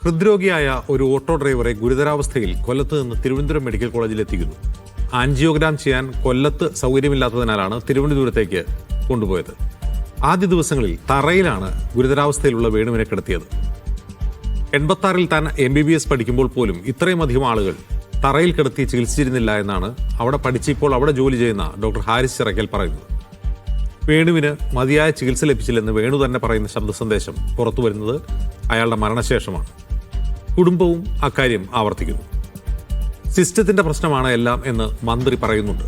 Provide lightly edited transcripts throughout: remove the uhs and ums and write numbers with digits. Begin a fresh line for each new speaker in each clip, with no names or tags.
ഹൃദ്രോഗിയായ ഒരു ഓട്ടോ ഡ്രൈവറെ ഗുരുതരാവസ്ഥയിൽ കൊല്ലത്ത് നിന്ന് തിരുവനന്തപുരം മെഡിക്കൽ കോളേജിൽ എത്തിക്കുന്നു. ആൻജിയോഗ്രാം ചെയ്യാൻ കൊല്ലത്ത് സൗകര്യമില്ലാത്തതിനാലാണ് തിരുവനന്തപുരത്തേക്ക് കൊണ്ടുപോയത്. ആദ്യ ദിവസങ്ങളിൽ തറയിലാണ് ഗുരുതരാവസ്ഥയിലുള്ള വേണുവിനെ കിടത്തിയത്. 86-ൽ താൻ MBBS പഠിക്കുമ്പോൾ പോലും ഇത്രയും അധികം ആളുകൾ തറയിൽ കിടത്തി ചികിത്സിച്ചിരുന്നില്ല എന്നാണ് അവിടെ പഠിച്ചിപ്പോൾ അവിടെ ജോലി ചെയ്യുന്ന ഡോക്ടർ ഹാരിസ് ചിറക്കൽ പറയുന്നത്. വേണുവിന് മതിയായ ചികിത്സ ലഭിച്ചില്ലെന്ന് വേണു തന്നെ പറയുന്ന ശബ്ദ സന്ദേശം പുറത്തു വരുന്നത് അയാളുടെ മരണശേഷമാണ്. കുടുംബവും അക്കാര്യം ആവർത്തിക്കുന്നു. സിസ്റ്റത്തിന്റെ പ്രശ്നമാണ് എല്ലാം എന്ന് മന്ത്രി പറയുന്നുണ്ട്.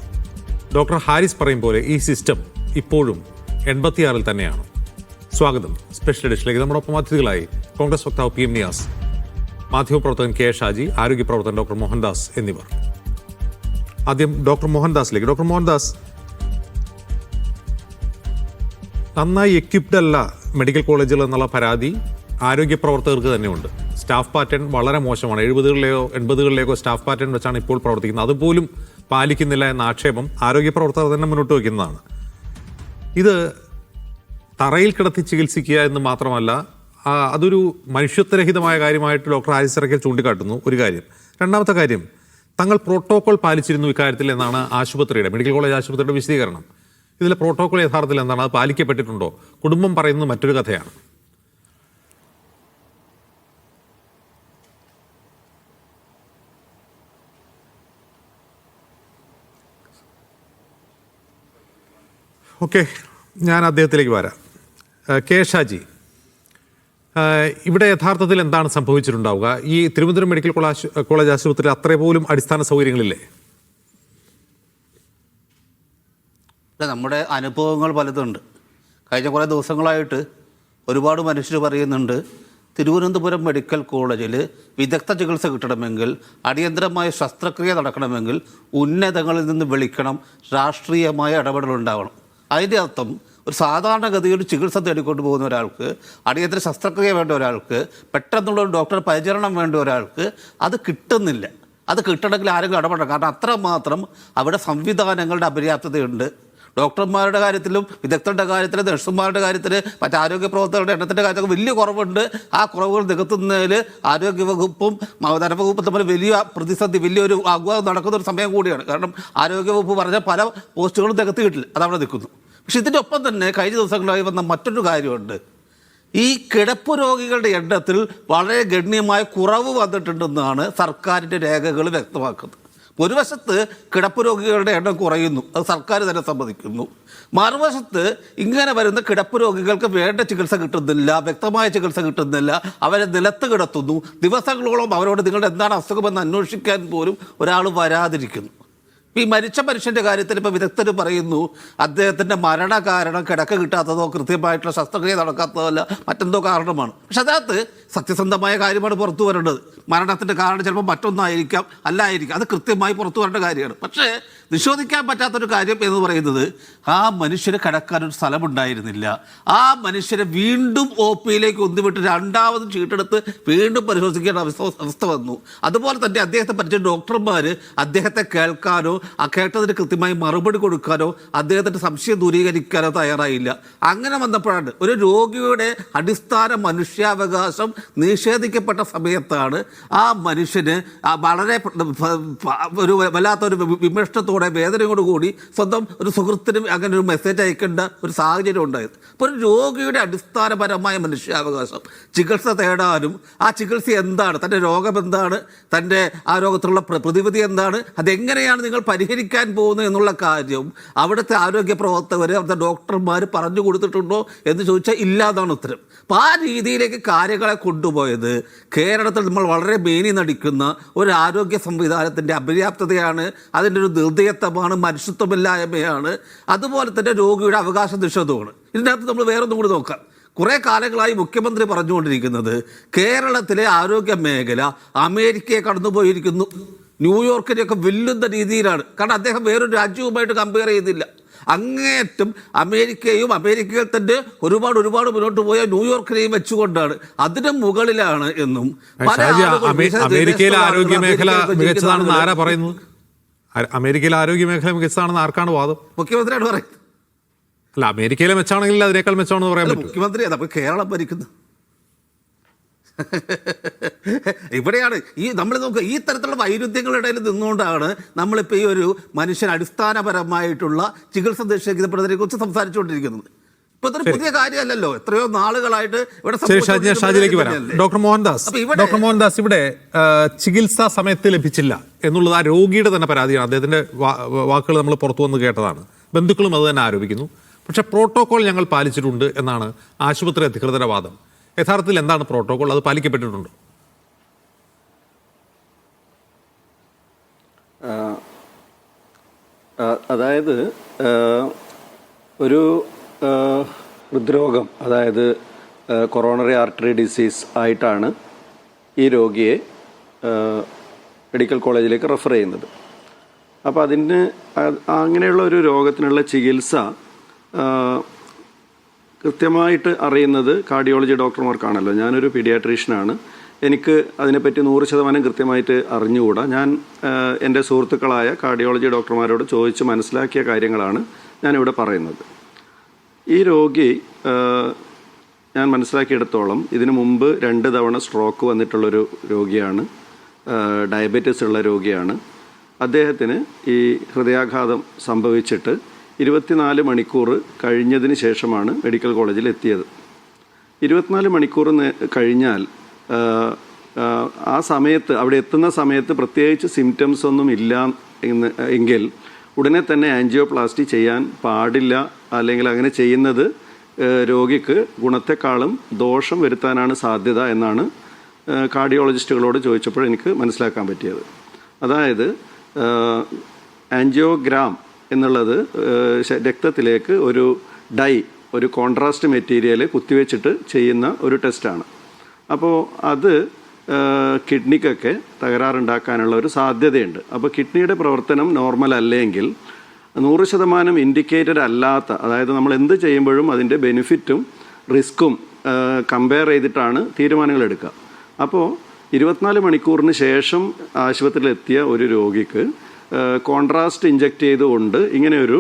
ഡോക്ടർ ഹാരിസ് പറയും പോലെ ഈ സിസ്റ്റം ഇപ്പോഴും 86-ൽ തന്നെയാണ്. സ്വാഗതം സ്പെഷ്യൽ എഡിഷനിലേക്ക്. നമ്മുടെ ഒപ്പം അതിഥികളായി കോൺഗ്രസ് വക്താവ് PM നിയാസ്, മാധ്യമപ്രവർത്തകൻ K ഷാജി, ആരോഗ്യ പ്രവർത്തകൻ ഡോക്ടർ മോഹൻദാസ് എന്നിവർ. ആദ്യം ഡോക്ടർ മോഹൻദാസിലേക്ക്. ഡോക്ടർ മോഹൻദാസ്, നന്നായി എക്വിപ്ഡ് അല്ല മെഡിക്കൽ കോളേജുകൾ എന്നുള്ള പരാതി ആരോഗ്യ പ്രവർത്തകർക്ക് തന്നെയുണ്ട്. സ്റ്റാഫ് പാറ്റേൺ വളരെ മോശമാണ്. 70-കളിലെയോ 80-കളിലേക്കോ സ്റ്റാഫ് പാറ്റേൺ വെച്ചാണ് ഇപ്പോൾ പ്രവർത്തിക്കുന്നത്. അതുപോലും പാലിക്കുന്നില്ല എന്ന ആക്ഷേപം ആരോഗ്യ പ്രവർത്തകർ തന്നെ മുന്നോട്ട് വയ്ക്കുന്നതാണ്. ഇത് തറയിൽ കിടത്തി ചികിത്സിക്കുക എന്ന് മാത്രമല്ല, അതൊരു മനുഷ്യത്വരഹിതമായ കാര്യമായിട്ട് ഡോക്ടർ ഹാരിസ് ചിറക്കൽ ചൂണ്ടിക്കാട്ടുന്നു. ഒരു കാര്യം. രണ്ടാമത്തെ കാര്യം, തങ്ങൾ പ്രോട്ടോകോൾ പാലിച്ചിരുന്നു ഇക്കാര്യത്തിൽ എന്നാണ് മെഡിക്കൽ കോളേജ് ആശുപത്രിയുടെ വിശദീകരണം. ഇതിലെ പ്രോട്ടോകോൾ യഥാർത്ഥത്തിൽ എന്താണ്? അത് പാലിക്കപ്പെട്ടിട്ടുണ്ടോ? കുടുംബം പറയുന്നത് മറ്റൊരു കഥയാണ്. ഓക്കെ, ഞാൻ അദ്ദേഹത്തിലേക്ക് വരാം. K ഷാജി, ഇവിടെ യഥാർത്ഥത്തിൽ എന്താണ് സംഭവിച്ചിട്ടുണ്ടാവുക? ഈ തിരുവനന്തപുരം മെഡിക്കൽ കോളേജ് ആശുപത്രിയിൽ അത്ര പോലും അടിസ്ഥാന സൗകര്യങ്ങളില്ലേ?
നമ്മുടെ അനുഭവങ്ങൾ പലതുണ്ട്. കഴിഞ്ഞ കുറേ ദിവസങ്ങളായിട്ട് ഒരുപാട് മനുഷ്യർ പറയുന്നുണ്ട്, തിരുവനന്തപുരം മെഡിക്കൽ കോളേജിൽ വിദഗ്ധ ചികിത്സ കിട്ടണമെങ്കിൽ, അടിയന്തരമായ ശസ്ത്രക്രിയ നടക്കണമെങ്കിൽ ഉന്നതങ്ങളിൽ നിന്ന് വിളിക്കണം, രാഷ്ട്രീയമായ ഇടപെടലുണ്ടാവണം. അതിൻ്റെ അർത്ഥം ഒരു സാധാരണഗതിയിൽ ചികിത്സ തേടിക്കൊണ്ട് പോകുന്ന ഒരാൾക്ക്, അടിയന്തര ശസ്ത്രക്രിയ വേണ്ട ഒരാൾക്ക്, പെട്ടെന്നുള്ള ഒരു ഡോക്ടർ പരിചരണം വേണ്ട ഒരാൾക്ക് അത് കിട്ടുന്നില്ല. അത് കിട്ടണമെങ്കിൽ ആരെങ്കിലും ഇടപെടണം. കാരണം അത്രമാത്രം അവിടെ സംവിധാനങ്ങളുടെ അപര്യാപ്തതയുണ്ട്. ഡോക്ടർമാരുടെ കാര്യത്തിലും വിദഗ്ധരുടെ കാര്യത്തിലും നഴ്സുമാരുടെ കാര്യത്തിൽ മറ്റ് ആരോഗ്യ പ്രവർത്തകരുടെ എണ്ണത്തിൻ്റെ കാര്യത്തിലൊക്കെ വലിയ കുറവുണ്ട്. ആ കുറവുകൾ നികത്തുന്നതിൽ ആരോഗ്യവകുപ്പും ധനവകുപ്പും തമ്മിൽ വലിയ പ്രതിസന്ധി, വലിയൊരു ആഘാതം നടക്കുന്ന ഒരു സമയം കൂടിയാണ്. കാരണം ആരോഗ്യവകുപ്പ് പറഞ്ഞ പല പോസ്റ്റുകളും നികത്തിയിട്ടില്ല, അതവിടെ നിൽക്കുന്നു. പക്ഷെ ഇതിൻ്റെ ഒപ്പം തന്നെ കഴിഞ്ഞ ദിവസങ്ങളായി വന്ന മറ്റൊരു കാര്യമുണ്ട്. ഈ കിടപ്പ് രോഗികളുടെ എണ്ണത്തിൽ വളരെ ഗണ്യമായ കുറവ് വന്നിട്ടുണ്ടെന്നാണ് സർക്കാരിൻ്റെ രേഖകൾ വ്യക്തമാക്കുന്നത്. ഒരു വശത്ത് കിടപ്പ് രോഗികളുടെ എണ്ണം കുറയുന്നു, അത് സർക്കാർ തന്നെ സമ്മതിക്കുന്നു. മറുവശത്ത് ഇങ്ങനെ വരുന്ന കിടപ്പ് രോഗികൾക്ക് വേണ്ട ചികിത്സ കിട്ടുന്നില്ല, വ്യക്തമായ ചികിത്സ കിട്ടുന്നില്ല, അവരെ നിലത്ത് കിടത്തുന്നു. ദിവസങ്ങളോളം അവരോട് നിങ്ങളുടെ എന്താണ് അസുഖമെന്ന് അന്വേഷിക്കാൻ പോലും ഒരാൾ വരാതിരിക്കുന്നു. ഈ മരിച്ച മനുഷ്യൻ്റെ കാര്യത്തിൽ ഇപ്പോൾ വിദഗ്ധർ പറയുന്നു, അദ്ദേഹത്തിൻ്റെ മരണകാരണം കിടക്ക കിട്ടാത്തതോ കൃത്യമായിട്ടുള്ള ശസ്ത്രക്രിയ നടക്കാത്തതോ അല്ല, മറ്റെന്തോ കാരണമാണ്. പക്ഷെ അതിനകത്ത് സത്യസന്ധമായ കാര്യമാണ് പുറത്തു വരേണ്ടത്. മരണത്തിൻ്റെ കാരണം ചിലപ്പോൾ മറ്റൊന്നായിരിക്കാം, അല്ലായിരിക്കാം, അത് കൃത്യമായി പുറത്തു വരേണ്ട കാര്യമാണ്. പക്ഷേ നിഷേധിക്കാൻ പറ്റാത്തൊരു കാര്യം എന്ന് പറയുന്നത്, ആ മനുഷ്യരെ കിടക്കാനൊരു സ്ഥലമുണ്ടായിരുന്നില്ല. ആ മനുഷ്യരെ വീണ്ടും OPയിലേക്ക് ഒന്നുവിട്ട് രണ്ടാമതും ചീട്ടെടുത്ത് വീണ്ടും പരിശോധിക്കേണ്ട അവസ്ഥ വന്നു. അതുപോലെ തന്നെ അദ്ദേഹത്തെ പറ്റിയ ഡോക്ടർമാർ അദ്ദേഹത്തെ കേൾക്കാനോ ആ കേട്ടതിന് കൃത്യമായി മറുപടി കൊടുക്കാനോ അദ്ദേഹത്തിൻ്റെ സംശയം ദൂരീകരിക്കാനോ തയ്യാറായില്ല. അങ്ങനെ വന്നപ്പോഴാണ് ഒരു രോഗിയുടെ അടിസ്ഥാന മനുഷ്യാവകാശം നിഷേധിക്കപ്പെട്ട സമയത്താണ് ആ മനുഷ്യന് വളരെ ഒരു വല്ലാത്തൊരു വിമർശനത്തോടെ, വേദനയോടുകൂടി സ്വന്തം ഒരു സുഹൃത്തിനും അങ്ങനെ ഒരു മെസ്സേജ് അയക്കേണ്ട ഒരു സാഹചര്യം ഉണ്ടായത്. അപ്പോൾ ഒരു രോഗിയുടെ അടിസ്ഥാനപരമായ മനുഷ്യാവകാശം ചികിത്സ തേടാനും, ആ ചികിത്സ എന്താണ്, തൻ്റെ രോഗം എന്താണ്, തൻ്റെ ആ രോഗത്തിലുള്ള പ്രതിവിധി എന്താണ്, അതെങ്ങനെയാണ് നിങ്ങൾ പരിഹരിക്കാൻ പോകുന്നത് എന്നുള്ള കാര്യം അവിടുത്തെ ആരോഗ്യ പ്രവർത്തകർ, അവിടുത്തെ ഡോക്ടർമാർ പറഞ്ഞു കൊടുത്തിട്ടുണ്ടോ എന്ന് ചോദിച്ചാൽ ഇല്ല എന്നാണ് ഉത്തരം. അപ്പോൾ ആ രീതിയിലേക്ക് കാര്യങ്ങളെ കൊണ്ടുപോയത് കേരളത്തിൽ നമ്മൾ വളരെ മേനി നടിക്കുന്ന ഒരു ആരോഗ്യ സംവിധാനത്തിൻ്റെ അപര്യാപ്തതയാണ്, അതിൻ്റെ ഒരു നിർദ്ദയത്വമാണ്, മനുഷ്യത്വമില്ലായ്മയാണ്, അതുപോലെ തന്നെ രോഗിയുടെ അവകാശ നിഷേധമാണ്. ഇതിനകത്ത് നമ്മൾ വേറൊന്നും കൂടി നോക്കാം. കുറേ കാലങ്ങളായി മുഖ്യമന്ത്രി പറഞ്ഞുകൊണ്ടിരിക്കുന്നത് കേരളത്തിലെ ആരോഗ്യ മേഖല അമേരിക്കയെ കടന്നുപോയിരിക്കുന്നു, ന്യൂയോർക്കിനെയൊക്കെ വെല്ലുന്ന രീതിയിലാണ്. കാരണം അദ്ദേഹം വേറൊരു രാജ്യവുമായിട്ട് കമ്പയർ ചെയ്തില്ല. അങ്ങേയറ്റം അമേരിക്കയിൽ തന്നെ ഒരുപാട് മുന്നോട്ട് പോയ ന്യൂയോർക്കിനെയും വെച്ചുകൊണ്ടാണ്, അതിന് മുകളിലാണ് എന്നും.
അമേരിക്കയിലെ ആരോഗ്യ മേഖല മികച്ചതാണെന്ന് ആരാ പറയുന്നത്? അമേരിക്കയിലെ ആരോഗ്യ മേഖല മികച്ചതാണെന്ന് ആർക്കാണ് വാദം?
മുഖ്യമന്ത്രിയാണ് പറയുന്നത്.
അല്ല, അമേരിക്കയിലെ മെച്ചാണെങ്കിൽ അതിനേക്കാൾ മെച്ചമാണെന്ന് പറയാൻ പറ്റും.
മുഖ്യമന്ത്രിയാണ്. അപ്പോൾ കേരളം ഭരിക്കുന്നത് ഇവിടെയാണ് നമ്മൾ നോക്കുക, ഈ തരത്തിലുള്ള വൈരുദ്ധ്യങ്ങളുടെ ഇടയിൽ നിന്നുകൊണ്ടാണ് നമ്മളിപ്പോൾ ഈ ഒരു മനുഷ്യൻ അടിസ്ഥാനപരമായിട്ടുള്ള ചികിത്സ നിഷേധിക്കപ്പെടുന്നതിനെ കുറിച്ച് സംസാരിച്ചുകൊണ്ടിരിക്കുന്നത്. ഇപ്പൊ ഇതൊരു പുതിയ കാര്യമല്ലല്ലോ, എത്രയോ നാളുകളായിട്ട് ഇവിടെ
ഷാജിലേക്ക് വരാം. ഡോക്ടർ മോഹൻദാസ്, ഇവിടെ ചികിത്സ സമയത്ത് ലഭിച്ചില്ല എന്നുള്ളത് ആ രോഗിയുടെ തന്നെ പരാതിയാണ്. അദ്ദേഹത്തിന്റെ വാക്കുകൾ നമ്മൾ പുറത്തു വന്ന് കേട്ടതാണ്. ബന്ധുക്കളും അത് തന്നെ ആരോപിക്കുന്നു. പക്ഷേ പ്രോട്ടോകോൾ ഞങ്ങൾ പാലിച്ചിട്ടുണ്ട് എന്നാണ് ആശുപത്രി അധികൃതരുടെ വാദം. യഥാർത്ഥത്തിൽ എന്താണ് പ്രോട്ടോകോൾ? അത് പാലിക്കപ്പെട്ടിട്ടുണ്ടോ?
അതായത് ഒരു ഹൃദ്രോഗം, അതായത് കൊറോണറി ആർട്ടറി ഡിസീസ് ആയിട്ടാണ് ഈ രോഗിയെ മെഡിക്കൽ കോളേജിലേക്ക് റെഫർ ചെയ്യുന്നത്. അപ്പോൾ അതിന് അങ്ങനെയുള്ള ഒരു രോഗത്തിനുള്ള ചികിത്സ കൃത്യമായിട്ട് അറിയുന്നത് കാർഡിയോളജി ഡോക്ടർമാർക്കാണല്ലോ. ഞാനൊരു പീഡിയാട്രീഷ്യനാണ്. എനിക്ക് അതിനെപ്പറ്റി 100% കൃത്യമായിട്ട് അറിഞ്ഞുകൂടാ. ഞാൻ എൻ്റെ സുഹൃത്തുക്കളായ കാർഡിയോളജി ഡോക്ടർമാരോട് ചോദിച്ച് മനസ്സിലാക്കിയ കാര്യങ്ങളാണ് ഞാനിവിടെ പറയുന്നത്. ഈ രോഗി ഞാൻ മനസ്സിലാക്കിയെടുത്തോളം ഇതിനു മുമ്പ് 2 തവണ സ്ട്രോക്ക് വന്നിട്ടുള്ളൊരു രോഗിയാണ്, ഡയബറ്റീസ് ഉള്ള രോഗിയാണ്. അദ്ദേഹത്തിന് ഈ ഹൃദയാഘാതം സംഭവിച്ചിട്ട് 24 മണിക്കൂർ കഴിഞ്ഞതിന് ശേഷമാണ് മെഡിക്കൽ കോളേജിൽ എത്തിയത്. 24 മണിക്കൂർ കഴിഞ്ഞാൽ ആ സമയത്ത് അവിടെ എത്തുന്ന സമയത്ത് പ്രത്യേകിച്ച് സിംറ്റംസ് ഒന്നും ഇല്ല എങ്കിൽ ഉടനെ തന്നെ ആൻജിയോപ്ലാസ്റ്റി ചെയ്യാൻ പാടില്ല. അല്ലെങ്കിൽ അങ്ങനെ ചെയ്യുന്നത് രോഗിക്ക് ഗുണത്തെക്കാളും ദോഷം വരുത്താനാണ് സാധ്യത എന്നാണ് കാർഡിയോളജിസ്റ്റുകളോട് ചോദിച്ചപ്പോൾ എനിക്ക് മനസ്സിലാക്കാൻ പറ്റിയത്. അതായത് ആൻജിയോഗ്രാം എന്നുള്ളത് രക്തത്തിലേക്ക് ഒരു ഒരു കോൺട്രാസ്റ്റ് മെറ്റീരിയൽ കുത്തിവെച്ചിട്ട് ചെയ്യുന്ന ഒരു ടെസ്റ്റാണ്. അപ്പോൾ അത് കിഡ്നിക്കൊക്കെ തകരാറുണ്ടാക്കാനുള്ള ഒരു സാധ്യതയുണ്ട്. അപ്പോൾ കിഡ്നിയുടെ പ്രവർത്തനം നോർമൽ അല്ലെങ്കിൽ 100% ഇൻഡിക്കേറ്റഡ് അല്ലാത്ത, അതായത് നമ്മൾ എന്ത് ചെയ്യുമ്പോഴും അതിൻ്റെ ബെനിഫിറ്റും റിസ്ക്കും കമ്പയർ ചെയ്തിട്ടാണ് തീരുമാനങ്ങൾ എടുക്കുക. അപ്പോൾ 24 മണിക്കൂറിന് ശേഷം ആശുപത്രിയിലെത്തിയ ഒരു രോഗിക്ക് കോൺട്രാസ്റ്റ് ഇഞ്ചക്ട് ചെയ്തുകൊണ്ട് ഇങ്ങനെയൊരു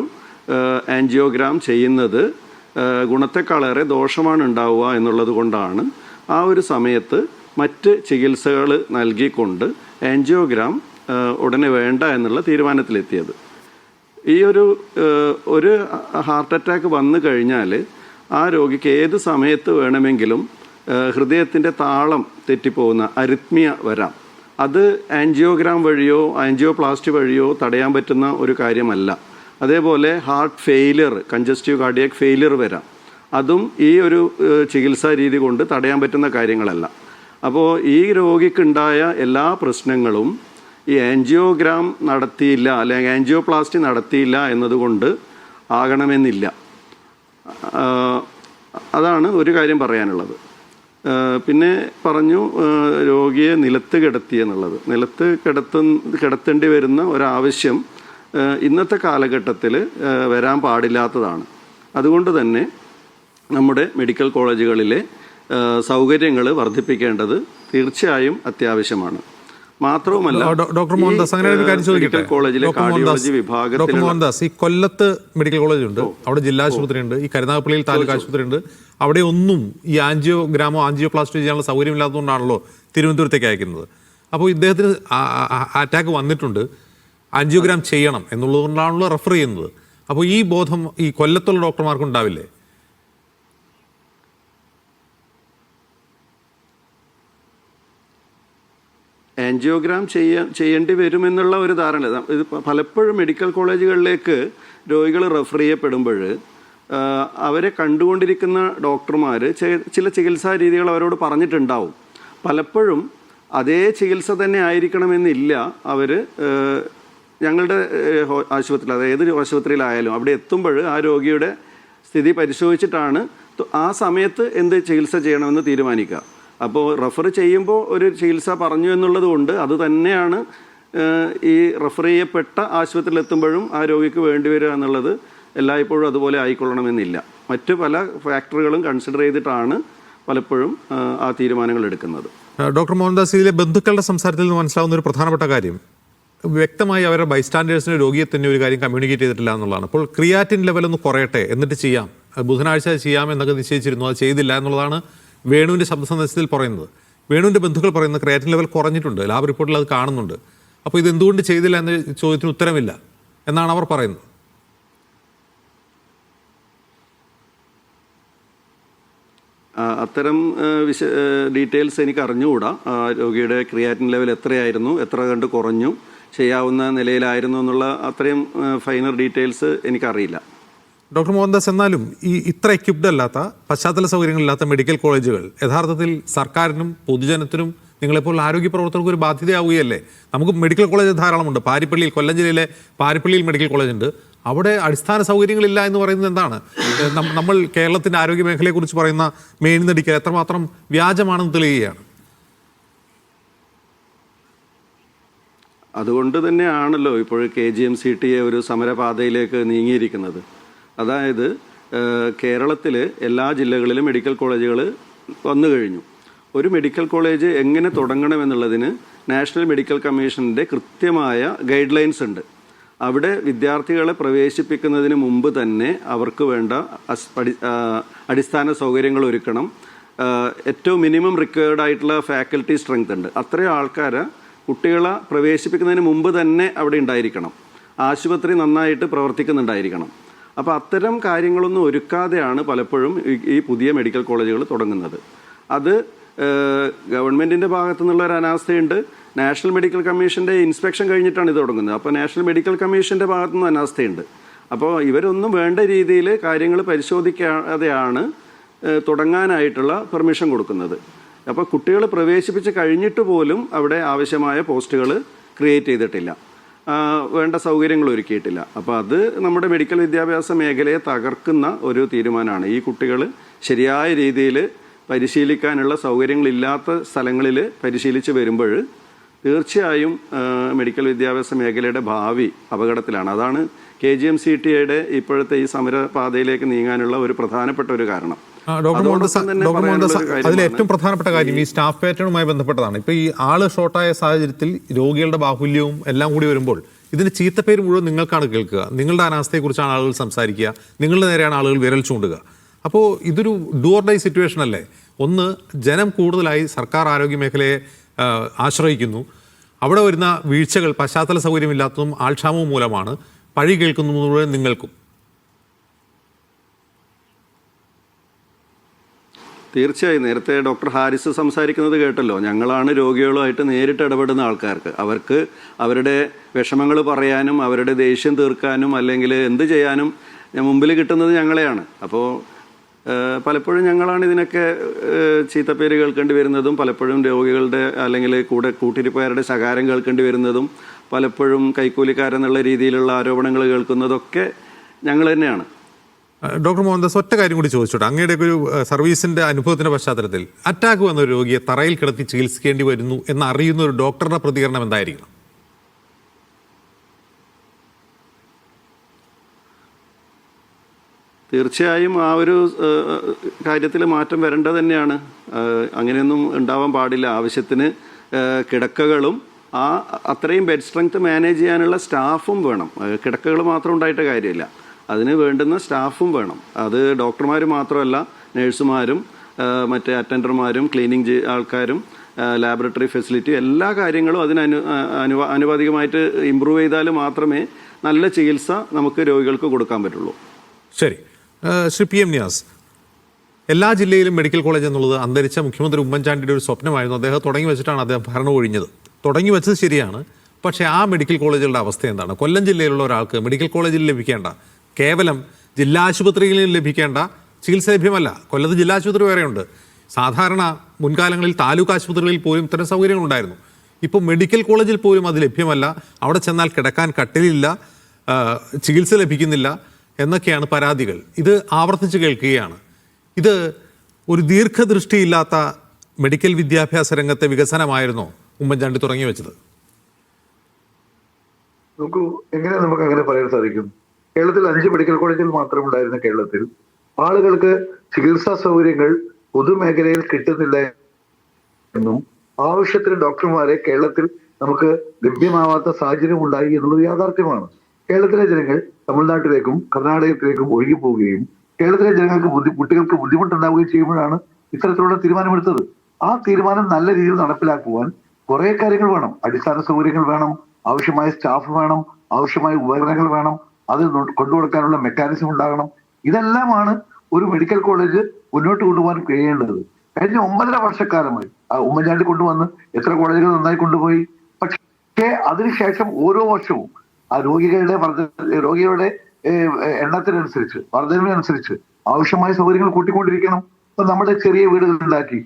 ആൻജിയോഗ്രാം ചെയ്യുന്നത് ഗുണത്തെക്കാളേറെ ദോഷമാണ് ഉണ്ടാവുക എന്നുള്ളത് കൊണ്ടാണ് ആ ഒരു സമയത്ത് മറ്റ് ചികിത്സകൾ നൽകിക്കൊണ്ട് ആൻജിയോഗ്രാം ഉടനെ വേണ്ട എന്നുള്ള തീരുമാനത്തിലെത്തിയത്. ഈ ഒരു ഹാർട്ട് അറ്റാക്ക് വന്നു കഴിഞ്ഞാൽ ആ രോഗിക്ക് ഏത് സമയത്ത് വേണമെങ്കിലും ഹൃദയത്തിൻ്റെ താളം തെറ്റിപ്പോകുന്ന അരിത്മിയ വരാം. അത് ആൻജിയോഗ്രാം വഴിയോ ആൻജിയോപ്ലാസ്റ്റി വഴിയോ തടയാൻ പറ്റുന്ന ഒരു കാര്യമല്ല. അതേപോലെ heart failure, congestive cardiac failure വരാം. അതും ഈ ഒരു ചികിത്സാ രീതി കൊണ്ട് തടയാൻ പറ്റുന്ന കാര്യങ്ങളല്ല. അപ്പോൾ ഈ രോഗിക്കുണ്ടായ എല്ലാ പ്രശ്നങ്ങളും ഈ ആൻജിയോഗ്രാം നടത്തിയില്ല അല്ലെങ്കിൽ ആൻജിയോപ്ലാസ്റ്റി നടത്തിയില്ല എന്നതുകൊണ്ട് ആകണമെന്നില്ല. അതാണ് ഒരു കാര്യം പറയാനുള്ളത്. പിന്നെ പറഞ്ഞു രോഗിയെ നിലത്ത് കിടത്തി എന്നുള്ളത്. നിലത്ത് കിടത്തേണ്ടി വരുന്ന ഒരാവശ്യം ഇന്നത്തെ കാലഘട്ടത്തിൽ വരാൻ പാടില്ലാത്തതാണ്. അതുകൊണ്ട് തന്നെ നമ്മുടെ മെഡിക്കൽ കോളേജുകളിലെ സൗകര്യങ്ങൾ വർദ്ധിപ്പിക്കേണ്ടത് തീർച്ചയായും അത്യാവശ്യമാണ്. മാത്രവുമല്ല,
ഡോക്ടർ മോഹൻദാസ്, അങ്ങനെ ഒരു കാര്യം ചോദിക്കട്ടെ. ഡോക്ടർ മോഹൻദാസ്, ഈ കൊല്ലത്ത് മെഡിക്കൽ കോളേജ് ഉണ്ട്, അവിടെ ജില്ലാ ആശുപത്രി ഉണ്ട്, ഈ കരുനാഗപ്പള്ളിയിൽ താലൂക്ക് ആശുപത്രി ഉണ്ട്. അവിടെ ഒന്നും ഈ ആൻജിയോഗ്രാമോ ആൻജിയോപ്ലാസ്റ്റി ചെയ്യാനുള്ള സൗകര്യമില്ലാത്തതുകൊണ്ടാണല്ലോ തിരുവനന്തപുരത്തേക്ക് അയക്കുന്നത്. അപ്പോൾ ഇദ്ദേഹത്തിന് അറ്റാക്ക് വന്നിട്ടുണ്ട്, ആൻജിയോഗ്രാം ചെയ്യണം എന്നുള്ളതുകൊണ്ടാണല്ലോ റെഫർ ചെയ്യുന്നത്. അപ്പോൾ ഈ ബോധം ഈ കൊല്ലത്തുള്ള ഡോക്ടർമാർക്ക് ഉണ്ടാവില്ലേ?
ആൻജിയോഗ്രാം ചെയ്യേണ്ടി വരുമെന്നുള്ള ഒരു ധാരണ. ഇത് പലപ്പോഴും മെഡിക്കൽ കോളേജുകളിലേക്ക് രോഗികൾ റെഫർ ചെയ്യപ്പെടുമ്പോൾ അവരെ കണ്ടുകൊണ്ടിരിക്കുന്ന ഡോക്ടർമാർ ചില ചികിത്സാ രീതികൾ അവരോട് പറഞ്ഞിട്ടുണ്ടാവും. പലപ്പോഴും അതേ ചികിത്സ തന്നെ ആയിരിക്കണമെന്നില്ല. അവർ ഞങ്ങളുടെ ആശുപത്രിയിൽ, അതായത് ആശുപത്രിയിലായാലും അവിടെ എത്തുമ്പോൾ ആ രോഗിയുടെ സ്ഥിതി പരിശോധിച്ചിട്ടാണ് ആ സമയത്ത് എന്ത് ചികിത്സ ചെയ്യണമെന്ന് തീരുമാനിക്കുക. അപ്പോൾ റെഫർ ചെയ്യുമ്പോൾ ഒരു ചികിത്സ പറഞ്ഞു എന്നുള്ളത് കൊണ്ട് അത് തന്നെയാണ് ഈ റെഫർ ചെയ്യപ്പെട്ട ആശുപത്രിയിൽ എത്തുമ്പോഴും ആ രോഗിക്ക് വേണ്ടി വരിക എന്നുള്ളത് എല്ലായ്പ്പോഴും അതുപോലെ ആയിക്കൊള്ളണമെന്നില്ല. മറ്റ് പല ഫാക്ടറുകളും കൺസിഡർ ചെയ്തിട്ടാണ് പലപ്പോഴും ആ തീരുമാനങ്ങൾ എടുക്കുന്നത്.
ഡോക്ടർ മോഹൻദാസ്, ഇതിലെ ബന്ധുക്കളുടെ സംസാരത്തിൽ നിന്ന് മനസ്സിലാവുന്ന ഒരു പ്രധാനപ്പെട്ട കാര്യം വ്യക്തമായി അവരുടെ ബൈസ്റ്റാൻഡേഴ്സിന് രോഗിയെ തന്നെ ഒരു കാര്യം കമ്മ്യൂണിക്കേറ്റ് ചെയ്തിട്ടില്ല എന്നുള്ളതാണ്. അപ്പോൾ ക്രിയാറ്റിൻ ലെവൽ ഒന്ന് കുറയട്ടെ എന്നിട്ട് ചെയ്യാം, ബുധനാഴ്ച ചെയ്യാം എന്നൊക്കെ നിശ്ചയിച്ചിരുന്നു, അത് ചെയ്തില്ല എന്നുള്ളതാണ് വേണുവിൻ്റെ ശബ്ദ സന്ദേശത്തിൽ പറയുന്നത്. വേണുവിൻ്റെ ബന്ധുക്കൾ പറയുന്ന ക്രിയാറ്റിൻ ലെവൽ കുറഞ്ഞിട്ടുണ്ട്, ലാബ് റിപ്പോർട്ടിൽ അത് കാണുന്നുണ്ട്. അപ്പോൾ ഇത് എന്തുകൊണ്ട് ചെയ്തില്ല എന്ന ചോദ്യത്തിന് ഉത്തരമില്ല എന്നാണ് അവർ പറയുന്നത്.
അത്തരം ഡീറ്റെയിൽസ് എനിക്ക് അറിഞ്ഞുകൂടാ. രോഗിയുടെ ക്രിയാറ്റിൻ ലെവൽ എത്രയായിരുന്നു, എത്ര കണ്ട് കുറഞ്ഞു, ചെയ്യാവുന്ന നിലയിലായിരുന്നു എന്നുള്ള അത്രയും ഫൈനൽ ഡീറ്റെയിൽസ് എനിക്കറിയില്ല.
ഡോക്ടർ മോഹൻദാസ്, എന്നാലും ഇത്ര എക്യുപ്ഡ് അല്ലാത്ത, പശ്ചാത്തല സൗകര്യങ്ങളില്ലാത്ത മെഡിക്കൽ കോളേജുകൾ യഥാർത്ഥത്തിൽ സർക്കാരിനും പൊതുജനത്തിനും നിങ്ങളെപ്പോൾ ആരോഗ്യ പ്രവർത്തകർക്ക് ഒരു ബാധ്യതയാവുകയല്ലേ? നമുക്ക് മെഡിക്കൽ കോളേജ് ധാരാളമുണ്ട്. പാരിപ്പള്ളിയിൽ, കൊല്ലം ജില്ലയിലെ പാരിപ്പള്ളിയിൽ മെഡിക്കൽ കോളേജുണ്ട്. അവിടെ അടിസ്ഥാന സൗകര്യങ്ങളില്ല എന്ന് പറയുന്നത് എന്താണ്? നമ്മൾ കേരളത്തിൻ്റെ ആരോഗ്യ മേഖലയെക്കുറിച്ച് പറയുന്ന മേൽനടിക്കൽ എത്രമാത്രം വ്യാജമാണെന്ന് തെളിയുകയാണ്.
അതുകൊണ്ട് തന്നെയാണല്ലോ ഇപ്പോൾ KGM-CTA ഒരു സമരപാതയിലേക്ക് നീങ്ങിയിരിക്കുന്നത്. അതായത് കേരളത്തിൽ എല്ലാ ജില്ലകളിലും മെഡിക്കൽ കോളേജുകൾ വന്നു കഴിഞ്ഞു. ഒരു മെഡിക്കൽ കോളേജ് എങ്ങനെ തുടങ്ങണമെന്നുള്ളതിന് നാഷണൽ മെഡിക്കൽ കമ്മീഷൻ്റെ കൃത്യമായ ഗൈഡ് ലൈൻസ് ഉണ്ട്. അവിടെ വിദ്യാർത്ഥികളെ പ്രവേശിപ്പിക്കുന്നതിന് മുമ്പ് തന്നെ അവർക്ക് വേണ്ട അടിസ്ഥാന സൗകര്യങ്ങൾ ഒരുക്കണം. ഏറ്റവും മിനിമം റിക്വയർഡ് ആയിട്ടുള്ള ഫാക്കൽറ്റി സ്ട്രെങ്ത് ഉണ്ട്. അത്രയും ആൾക്കാരെ കുട്ടികളെ പ്രവേശിപ്പിക്കുന്നതിന് മുമ്പ് തന്നെ അവിടെ ഉണ്ടായിരിക്കണം. ആശുപത്രി നന്നായിട്ട് പ്രവർത്തിക്കുന്നുണ്ടായിരിക്കണം. അപ്പോൾ അത്തരം കാര്യങ്ങളൊന്നും ഒരുക്കാതെയാണ് പലപ്പോഴും ഈ പുതിയ മെഡിക്കൽ കോളേജുകൾ തുടങ്ങുന്നത്. അത് ഗവൺമെൻറ്റിൻ്റെ ഭാഗത്തു നിന്നുള്ള ഒരു അനാസ്ഥയുണ്ട്. നാഷണൽ മെഡിക്കൽ കമ്മീഷൻ്റെ ഇൻസ്പെക്ഷൻ കഴിഞ്ഞിട്ടാണ് ഇത് തുടങ്ങുന്നത്. അപ്പോൾ നാഷണൽ മെഡിക്കൽ കമ്മീഷൻ്റെ ഭാഗത്തു നിന്ന് അനാസ്ഥയുണ്ട്. അപ്പോൾ ഇവരൊന്നും വേണ്ട രീതിയിൽ കാര്യങ്ങൾ പരിശോധിക്കാതെയാണ് തുടങ്ങാനായിട്ടുള്ള പെർമിഷൻ കൊടുക്കുന്നത്. അപ്പോൾ കുട്ടികൾ പ്രവേശിപ്പിച്ച് കഴിഞ്ഞിട്ട് പോലും അവിടെ ആവശ്യമായ പോസ്റ്റുകൾ ക്രിയേറ്റ് ചെയ്തിട്ടില്ല, വേണ്ട സൗകര്യങ്ങൾ ഒരുക്കിയിട്ടില്ല. അപ്പോൾ അത് നമ്മുടെ മെഡിക്കൽ വിദ്യാഭ്യാസ മേഖലയെ തകർക്കുന്ന ഒരു തീരുമാനമാണ്. ഈ കുട്ടികൾ ശരിയായ രീതിയിൽ പരിശീലിക്കാനുള്ള സൗകര്യങ്ങളില്ലാത്ത സ്ഥലങ്ങളിൽ പരിശീലിച്ച് വരുമ്പോൾ തീർച്ചയായും മെഡിക്കൽ വിദ്യാഭ്യാസ മേഖലയുടെ ഭാവി അപകടത്തിലാണ്. അതാണ് KGM-CTA ഇപ്പോഴത്തെ ഈ സമരപാതയിലേക്ക് നീങ്ങാനുള്ള ഒരു പ്രധാനപ്പെട്ട ഒരു കാരണം.
ഡോക്ടർ മോഹൻദാസ്, അതിൽ ഏറ്റവും പ്രധാനപ്പെട്ട കാര്യം ഈ സ്റ്റാഫ് പാറ്റേണുമായി ബന്ധപ്പെട്ടതാണ്. ഇപ്പോൾ ഈ ആള് ഷോർട്ടായ സാഹചര്യത്തിൽ രോഗികളുടെ ബാഹുല്യവും എല്ലാം കൂടി വരുമ്പോൾ ഇതിന് ചീത്തപ്പേര് മുഴുവൻ നിങ്ങൾക്കാണ് കേൾക്കുക. നിങ്ങളുടെ അനാസ്ഥയെക്കുറിച്ചാണ് ആളുകൾ സംസാരിക്കുക, നിങ്ങളുടെ നേരെയാണ് ആളുകൾ വിരൽ ചൂണ്ടുക. അപ്പോൾ ഇതൊരു ഡു ഓർ ഡൈ സിറ്റുവേഷൻ അല്ലേ? ഒന്ന്, ജനം കൂടുതലായി സർക്കാർ ആരോഗ്യ മേഖലയെ ആശ്രയിക്കുന്നു. അവിടെ വരുന്ന വീഴ്ചകൾ പശ്ചാത്തല സൗകര്യമില്ലാത്തതും ആൾക്ഷാമവും മൂലമാണ്. പഴി കേൾക്കുന്നത് മുഴുവൻ നിങ്ങൾക്കും.
തീർച്ചയായും നേരത്തെ ഡോക്ടർ ഹാരിസ് സംസാരിക്കുന്നത് കേട്ടല്ലോ. ഞങ്ങളാണ് രോഗികളുമായിട്ട് നേരിട്ട് ഇടപെടുന്ന ആൾക്കാർക്ക്. അവർക്ക് അവരുടെ വിഷമങ്ങൾ പറയാനും അവരുടെ ദേഷ്യം തീർക്കാനും അല്ലെങ്കിൽ എന്ത് ചെയ്യാനും മുമ്പിൽ കിട്ടുന്നത് ഞങ്ങളെയാണ്. അപ്പോൾ പലപ്പോഴും ഞങ്ങളാണ് ഇതിനൊക്കെ ചീത്തപ്പേര് കേൾക്കേണ്ടി വരുന്നതും, പലപ്പോഴും രോഗികളുടെ അല്ലെങ്കിൽ കൂട്ടിരിപ്പുകാരുടെ ശകാരം കേൾക്കേണ്ടി വരുന്നതും, പലപ്പോഴും കൈക്കൂലിക്കാരെന്നുള്ള രീതിയിലുള്ള ആരോപണങ്ങൾ കേൾക്കുന്നതൊക്കെ ഞങ്ങൾ തന്നെയാണ്.
ഡോക്ടർ മോഹൻദാസ്, ഒറ്റ കാര്യം കൂടി ചോദിച്ചോട്ടെ. അങ്ങയുടെ ഒരു സർവീസിന്റെ അനുഭവത്തിന്റെ പശ്ചാത്തലത്തിൽ അറ്റാക്ക് വന്ന ഒരു രോഗിയെ തറയിൽ കിടത്തി ചികിത്സിക്കേണ്ടി വരുന്നു എന്നറിയുന്ന ഒരു ഡോക്ടറുടെ പ്രതികരണം എന്തായിരിക്കണം?
തീർച്ചയായും ആ ഒരു കാര്യത്തിൽ മാറ്റം വരേണ്ടത് തന്നെയാണ്. അങ്ങനെയൊന്നും ഉണ്ടാവാൻ പാടില്ല. ആവശ്യത്തിന് കിടക്കകളും അത്രയും ബെഡ് സ്ട്രെങ്ത് മാനേജ് ചെയ്യാനുള്ള സ്റ്റാഫും വേണം. കിടക്കകൾ മാത്രം ഉണ്ടായിട്ട് കാര്യമില്ല, അതിന് വേണ്ടുന്ന സ്റ്റാഫും വേണം. അത് ഡോക്ടർമാർ മാത്രമല്ല, നഴ്സുമാരും മറ്റേ അറ്റൻഡർമാരും ക്ലീനിങ് ആൾക്കാരും ലാബറട്ടറി ഫെസിലിറ്റി എല്ലാ കാര്യങ്ങളും അതിന് അനുപാതികമായിട്ട് ഇമ്പ്രൂവ് ചെയ്താൽ മാത്രമേ നല്ല ചികിത്സ നമുക്ക് രോഗികൾക്ക് കൊടുക്കാൻ പറ്റുള്ളൂ.
ശരി, ശ്രീ PM നിയാസ്, എല്ലാ ജില്ലയിലും മെഡിക്കൽ കോളേജ് എന്നുള്ളത് അന്തരിച്ച മുഖ്യമന്ത്രി ഉമ്മൻചാണ്ടിയുടെ ഒരു സ്വപ്നമായിരുന്നു. അദ്ദേഹം തുടങ്ങി വെച്ചിട്ടാണ് അദ്ദേഹം ഭരണം ഒഴിഞ്ഞത്. തുടങ്ങി വെച്ചത് ശരിയാണ്, പക്ഷേ ആ മെഡിക്കൽ കോളേജുകളുടെ അവസ്ഥ എന്താണ്? കൊല്ലം ജില്ലയിലുള്ള ഒരാൾക്ക് മെഡിക്കൽ കോളേജിൽ ലഭിക്കേണ്ട, കേവലം ജില്ലാ ആശുപത്രികളിൽ ലഭിക്കേണ്ട ചികിത്സ ലഭ്യമല്ല. കൊല്ലത്ത് ജില്ലാ ആശുപത്രി വേറെയുണ്ട്. സാധാരണ മുൻകാലങ്ങളിൽ താലൂക്ക് ആശുപത്രികളിൽ പോലും ഇത്തരം സൗകര്യങ്ങളുണ്ടായിരുന്നു. ഇപ്പോൾ മെഡിക്കൽ കോളേജിൽ പോലും അത് ലഭ്യമല്ല. അവിടെ ചെന്നാൽ കിടക്കാൻ കട്ടിലില്ല, ചികിത്സ ലഭിക്കുന്നില്ല എന്നൊക്കെയാണ് പരാതികൾ. ഇത് ആവർത്തിച്ച് കേൾക്കുകയാണ്. ഇത് ഒരു ദീർഘദൃഷ്ടിയില്ലാത്ത മെഡിക്കൽ വിദ്യാഭ്യാസ രംഗത്തെ വികസനമായിരുന്നോ ഉമ്മൻചാണ്ടി തുടങ്ങി വെച്ചത്?
നമുക്ക് അങ്ങനെ പറയാൻ സാധിക്കും? കേരളത്തിൽ 5 മെഡിക്കൽ കോളേജുകൾ മാത്രം ഉണ്ടായിരുന്ന കേരളത്തിൽ ആളുകൾക്ക് ചികിത്സാ സൗകര്യങ്ങൾ പൊതുമേഖലയിൽ കിട്ടുന്നില്ല എന്നും ആവശ്യത്തിന് ഡോക്ടർമാരെ കേരളത്തിൽ നമുക്ക് ലഭ്യമാവാത്ത സാഹചര്യം ഉണ്ടായി എന്നുള്ളത് യാഥാർത്ഥ്യമാണ്. കേരളത്തിലെ ജനങ്ങൾ തമിഴ്നാട്ടിലേക്കും കർണാടകത്തിലേക്കും ഒഴുകി പോവുകയും കേരളത്തിലെ ജനങ്ങൾക്ക് കുട്ടികൾക്ക് ബുദ്ധിമുട്ടുണ്ടാവുകയും ചെയ്യുമ്പോഴാണ് ഇത്തരത്തിലുള്ള തീരുമാനമെടുത്തത്. ആ തീരുമാനം നല്ല രീതിയിൽ നടപ്പിലാക്കുവാൻ കുറെ കാര്യങ്ങൾ വേണം. അടിസ്ഥാന സൗകര്യങ്ങൾ വേണം, ആവശ്യമായ സ്റ്റാഫ് വേണം, ആവശ്യമായ ഉപകരണങ്ങൾ വേണം, അത് കൊണ്ടുകൊടുക്കാനുള്ള മെക്കാനിസം ഉണ്ടാകണം. ഇതെല്ലാമാണ് ഒരു മെഡിക്കൽ കോളേജ് മുന്നോട്ട് കൊണ്ടുപോകാൻ കഴിയേണ്ടത്. കഴിഞ്ഞ 9.5 വർഷക്കാലമായി ഉമ്മൻചാണ്ടി കൊണ്ടുവന്ന് എത്ര കോളേജുകൾ നന്നായി കൊണ്ടുപോയി. പക്ഷേ അതിനുശേഷം ഓരോ വർഷവും ആ രോഗികളുടെ എണ്ണത്തിനനുസരിച്ച്, വർധനവിനനുസരിച്ച് ആവശ്യമായ സൗകര്യങ്ങൾ കൂട്ടിക്കൊണ്ടിരിക്കണം. ഇപ്പൊ നമ്മുടെ ചെറിയ വീടുകൾ ഉണ്ടാക്കി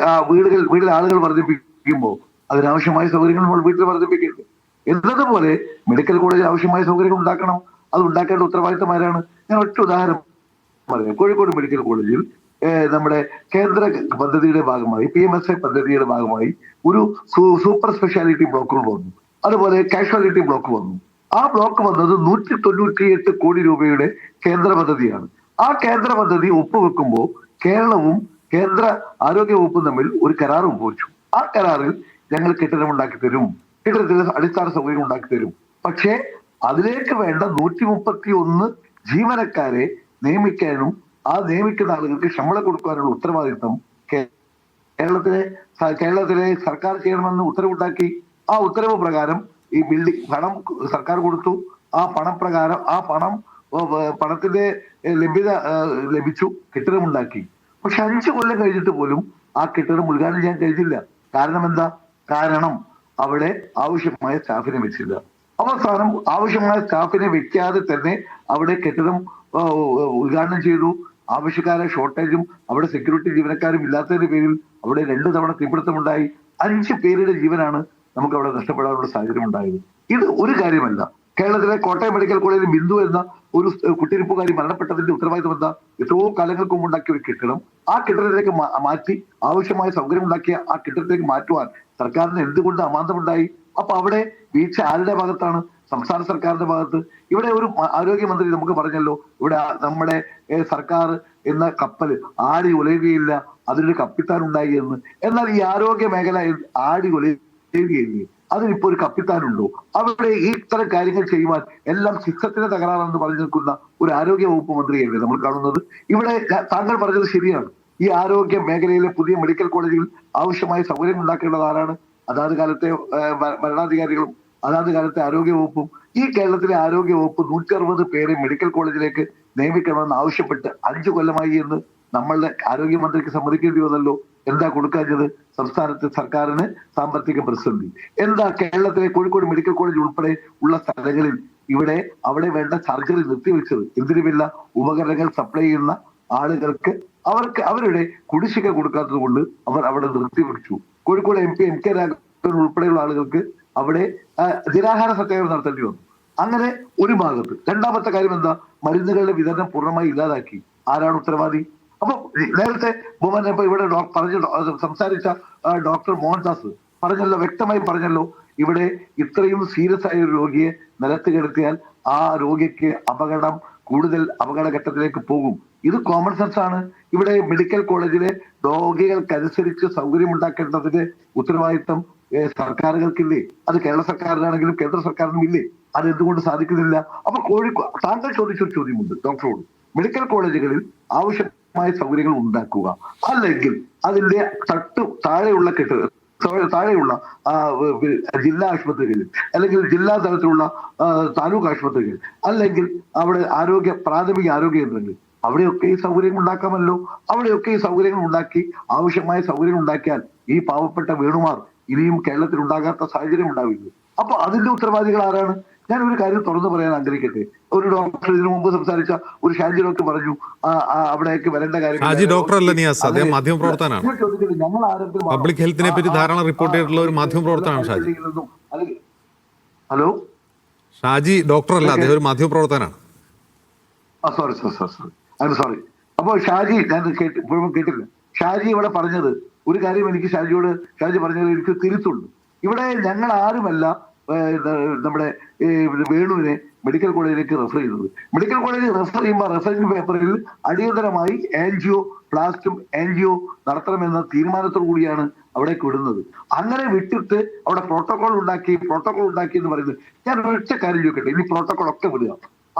ആ വീട്ടിൽ ആളുകൾ വർദ്ധിപ്പിക്കുമ്പോൾ അതിനാവശ്യമായ സൗകര്യങ്ങൾ നമ്മൾ വീട്ടിൽ വർദ്ധിപ്പിക്കരുത്. എന്നതുപോലെ മെഡിക്കൽ കോളേജിൽ ആവശ്യമായ സൗകര്യങ്ങൾ ഉണ്ടാക്കണം. അത് ഉണ്ടാക്കേണ്ട ഉത്തരവാദിത്തമാരാണ്. ഞാൻ ഒറ്റ ഉദാഹരണം പറയാം. കോഴിക്കോട് മെഡിക്കൽ കോളേജിൽ നമ്മുടെ കേന്ദ്ര പദ്ധതിയുടെ ഭാഗമായി, PMSA പദ്ധതിയുടെ ഭാഗമായി ഒരു സൂപ്പർ സ്പെഷ്യാലിറ്റി ബ്ലോക്കുകൾ വന്നു. അതുപോലെ കാഷ്വാലിറ്റി ബ്ലോക്ക് വന്നു. ആ ബ്ലോക്ക് വന്നത് 198 കോടി രൂപയുടെ കേന്ദ്ര പദ്ധതിയാണ്. ആ കേന്ദ്ര പദ്ധതി ഒപ്പുവെക്കുമ്പോൾ കേരളവും കേന്ദ്ര ആരോഗ്യ വകുപ്പും തമ്മിൽ ഒരു കരാർ ഒപ്പുവെച്ചു. ആ കരാറിൽ ഞങ്ങൾ കെട്ടിടം ഉണ്ടാക്കി തരും, കെട്ടിടത്തിൽ അടിസ്ഥാന സൗകര്യം ഉണ്ടാക്കി തരും. പക്ഷേ അതിലേക്ക് വേണ്ട 131 ജീവനക്കാരെ നിയമിക്കാനും ആ നിയമിക്കുന്ന ആളുകൾക്ക് ശമ്പളം കൊടുക്കാനുള്ള ഉത്തരവാദിത്വം കേരളത്തിലെ സർക്കാർ ചെയ്യണമെന്ന് ഉത്തരവുണ്ടാക്കി. ആ ഉത്തരവ് പ്രകാരം ഈ ബിൽഡിംഗ് പണം സർക്കാർ കൊടുത്തു. ആ പണപ്രകാരം പണത്തിന്റെ ലഭ്യത ലഭിച്ചു, കെട്ടിടമുണ്ടാക്കി. പക്ഷെ 5 കൊല്ലം കഴിഞ്ഞിട്ട് പോലും ആ കെട്ടിടം ഉദ്ഘാടനം ചെയ്യാൻ കഴിഞ്ഞില്ല. കാരണം എന്താ? കാരണം അവിടെ ആവശ്യമായ സ്റ്റാഫിനെ വെച്ചില്ല. അവസാനം ആവശ്യമായ സ്റ്റാഫിനെ വെക്കാതെ തന്നെ അവിടെ കെട്ടിടം ഉദ്ഘാടനം ചെയ്തു. ആവശ്യക്കാരെ ഷോർട്ടേജും അവിടെ സെക്യൂരിറ്റി ജീവനക്കാരും ഇല്ലാത്തതിന്റെ പേരിൽ അവിടെ 2 തവണ തീപിടുത്തമുണ്ടായി. 5 പേരുടെ ജീവനാണ് നമുക്ക് അവിടെ നഷ്ടപ്പെടാനുള്ള സാഹചര്യം ഉണ്ടായത്. ഇത് ഒരു കാര്യമല്ല. കേരളത്തിലെ കോട്ടയം മെഡിക്കൽ കോളേജിൽ ബിന്ദു എന്ന ഒരു കുട്ടിരിപ്പുകാരി മരണപ്പെട്ടതിന്റെ ഉത്തരവാദിത്വം എന്താ? എത്രയോ കാലങ്ങൾക്ക് മുമ്പ് ഉണ്ടാക്കിയ ഒരു കെട്ടിടം ആ കെട്ടിടത്തിലേക്ക് മാറ്റി ആവശ്യമായ സൗകര്യം ഉണ്ടാക്കിയ ആ കെട്ടിടത്തിലേക്ക് മാറ്റുവാൻ സർക്കാരിന് എന്തുകൊണ്ട് അമാന്തമുണ്ടായി? അപ്പൊ അവിടെ വീഴ്ച ആരുടെ ഭാഗത്താണ്? സംസ്ഥാന സർക്കാരിന്റെ ഭാഗത്ത്. ഇവിടെ ഒരു ആരോഗ്യമന്ത്രി നമുക്ക് പറഞ്ഞല്ലോ, ഇവിടെ നമ്മുടെ സർക്കാർ എന്ന കപ്പൽ ആടി ഉലയുകയില്ല, അതിനൊരു കപ്പിത്താൻ ഉണ്ടായി എന്ന്. എന്നാൽ ഈ ആരോഗ്യ മേഖല ആടി ഉലയുകയില്ലേ? അതിനിപ്പോ ഒരു കപ്പിത്താനുണ്ടോ? അവിടെ ഈ ഇത്തരം കാര്യങ്ങൾ ചെയ്യുവാൻ എല്ലാം സിസ്റ്റത്തിന് തകരാറെന്ന് പറഞ്ഞു നിൽക്കുന്ന ഒരു ആരോഗ്യ വകുപ്പ് മന്ത്രിയല്ലേ നമ്മൾ കാണുന്നത്. ഇവിടെ താങ്കൾ പറഞ്ഞത് ശരിയാണ്. ഈ ആരോഗ്യ മേഖലയിലെ പുതിയ മെഡിക്കൽ കോളേജുകൾ ആവശ്യമായ സൗകര്യം ഉണ്ടാക്കേണ്ടത് ആരാണ്? അതാത് കാലത്തെ ഭരണാധികാരികളും അതാത് കാലത്തെ ആരോഗ്യ വകുപ്പും. ഈ കേരളത്തിലെ ആരോഗ്യ വകുപ്പ് 160 പേരെ മെഡിക്കൽ കോളേജിലേക്ക് നിയമിക്കണമെന്ന് ആവശ്യപ്പെട്ട് 5 കൊല്ലമായി എന്ന് നമ്മളുടെ ആരോഗ്യമന്ത്രിക്ക് സമ്മതിക്കേണ്ടി വന്നല്ലോ. എന്താ കൊടുക്കാഞ്ഞത്? സംസ്ഥാനത്തെ സർക്കാരിന് സാമ്പത്തിക പ്രതിസന്ധി. എന്താ കേരളത്തിലെ കോഴിക്കോട് മെഡിക്കൽ കോളേജ് ഉൾപ്പെടെ ഉള്ള സ്ഥലങ്ങളിൽ അവിടെ വേണ്ട സർജറി നിർത്തിവെച്ചത്? എന്തിനുമില്ല, ഉപകരണങ്ങൾ സപ്ലൈ ചെയ്യുന്ന ആളുകൾക്ക് അവരുടെ കുടിശ്ശിക കൊടുക്കാത്തത് കൊണ്ട് അവർ അവിടെ നിർത്തിവെച്ചു. കോഴിക്കോട് MP MK രാഘവൻ ഉൾപ്പെടെയുള്ള ആളുകൾക്ക് അവിടെ നിരാഹാര സത്യാഗ്രഹം നടത്തേണ്ടി വന്നു. അങ്ങനെ ഒരു ഭാഗത്ത്. രണ്ടാമത്തെ കാര്യം എന്താ? മരുന്നുകളുടെ വിതരണം പൂർണ്ണമായി ഇല്ലാതാക്കി. ആരാണ് ഉത്തരവാദി? അപ്പൊ നേരത്തെ ഇപ്പൊ ഇവിടെ സംസാരിച്ച ഡോക്ടർ മോഹൻദാസ് വ്യക്തമായി പറഞ്ഞല്ലോ, ഇവിടെ ഇത്രയും സീരിയസ് ആയ ഒരു രോഗിയെ നിലത്ത് കിടത്തിയാൽ ആ രോഗിക്ക് കൂടുതൽ അപകടഘട്ടത്തിലേക്ക് പോകും. ഇത് കോമൺ സെൻസ് ആണ്. ഇവിടെ മെഡിക്കൽ കോളേജിലെ രോഗികൾക്കനുസരിച്ച് സൗകര്യം ഉണ്ടാക്കേണ്ടതിന്റെ ഉത്തരവാദിത്വം സർക്കാരുകൾക്കില്ലേ? അത് കേരള സർക്കാരിനാണെങ്കിലും കേന്ദ്ര സർക്കാരിനും ഇല്ലേ? അത് എന്തുകൊണ്ട് സാധിക്കുന്നില്ല? അപ്പൊ താങ്കൾ ചോദിച്ചൊരു ചോദ്യമുണ്ട് ഡോക്ടറോട്. മെഡിക്കൽ കോളേജുകളിൽ ആവശ്യമായ സൗകര്യങ്ങൾ ഉണ്ടാക്കുക, അല്ലെങ്കിൽ അതിന്റെ താഴെയുള്ള ജില്ലാ ആശുപത്രികളിൽ, അല്ലെങ്കിൽ ജില്ലാ തലത്തിലുള്ള താലൂക്ക് ആശുപത്രികൾ, അല്ലെങ്കിൽ അവിടെ പ്രാഥമിക ആരോഗ്യ കേന്ദ്രങ്ങളിൽ അവിടെയൊക്കെ ഈ സൗകര്യങ്ങൾ ഉണ്ടാക്കാമല്ലോ. അവിടെയൊക്കെ ഈ സൗകര്യങ്ങൾ ഉണ്ടാക്കി ആവശ്യമായ സൗകര്യങ്ങൾ ഉണ്ടാക്കിയാൽ ഈ പാവപ്പെട്ട വേണുമാർ ഇനിയും കേരളത്തിൽ ഉണ്ടാകാത്ത സാഹചര്യം ഉണ്ടാവില്ല. അപ്പൊ അതിന്റെ ഉത്തരവാദികൾ ആരാണ്? ഞാൻ ഒരു കാര്യം തുറന്നു പറയാൻ ആഗ്രഹിക്കട്ടെ. ഒരു ഡോക്ടർ ഇതിനു മുമ്പ് സംസാരിച്ച ഒരു ഷാജി ഡോക്ടർ പറഞ്ഞു അവിടേക്ക് വരേണ്ട കാര്യം.
ഷാജി ഡോക്ടർ അല്ല നിയാസ്, അദ്ദേഹം മാധ്യമപ്രവർത്തകനാണ്.
ഞങ്ങൾ ആരെങ്കിലും
പബ്ലിക് ഹെൽത്തിനെ പറ്റി ധാരാളം റിപ്പോർട്ട് ചെയ്തിട്ടുള്ള ഒരു മാധ്യമപ്രവർത്തകനാണ് ഷാജി.
ഹലോ,
ഷാജി ഡോക്ടർ അല്ല, അദ്ദേഹം ഒരു മാധ്യമപ്രവർത്തകനാണ്.
സോറി. അപ്പൊ ഷാജി, ഞാൻ ഇപ്പോഴും കേട്ടില്ല. ഷാജി ഇവിടെ പറഞ്ഞത് ഒരു കാര്യം ഷാജി പറഞ്ഞത് എനിക്ക് തിരുത്തുണ്ട്. ഇവിടെ ഞങ്ങൾ ആരുമല്ല നമ്മുടെ വേണുവിനെ മെഡിക്കൽ കോളേജിലേക്ക് റെഫർ ചെയ്തത്. മെഡിക്കൽ കോളേജിൽ റെഫർ ചെയ്യുമ്പോൾ റെഫറിംഗ് പേപ്പറിൽ അടിയന്തരമായി പ്ലാസ്റ്റും ആൻജിയോ നടത്തണമെന്ന തീരുമാനത്തോടു കൂടിയാണ് അവിടേക്ക് വിടുന്നത്. അങ്ങനെ വിട്ടിട്ട് അവിടെ പ്രോട്ടോകോൾ ഉണ്ടാക്കി എന്ന് പറയുന്നത്. ഞാൻ ഒരൊറ്റ കാര്യം ചോദിക്കട്ടെ, ഇനി പ്രോട്ടോകോൾ ഒക്കെ വിടുക.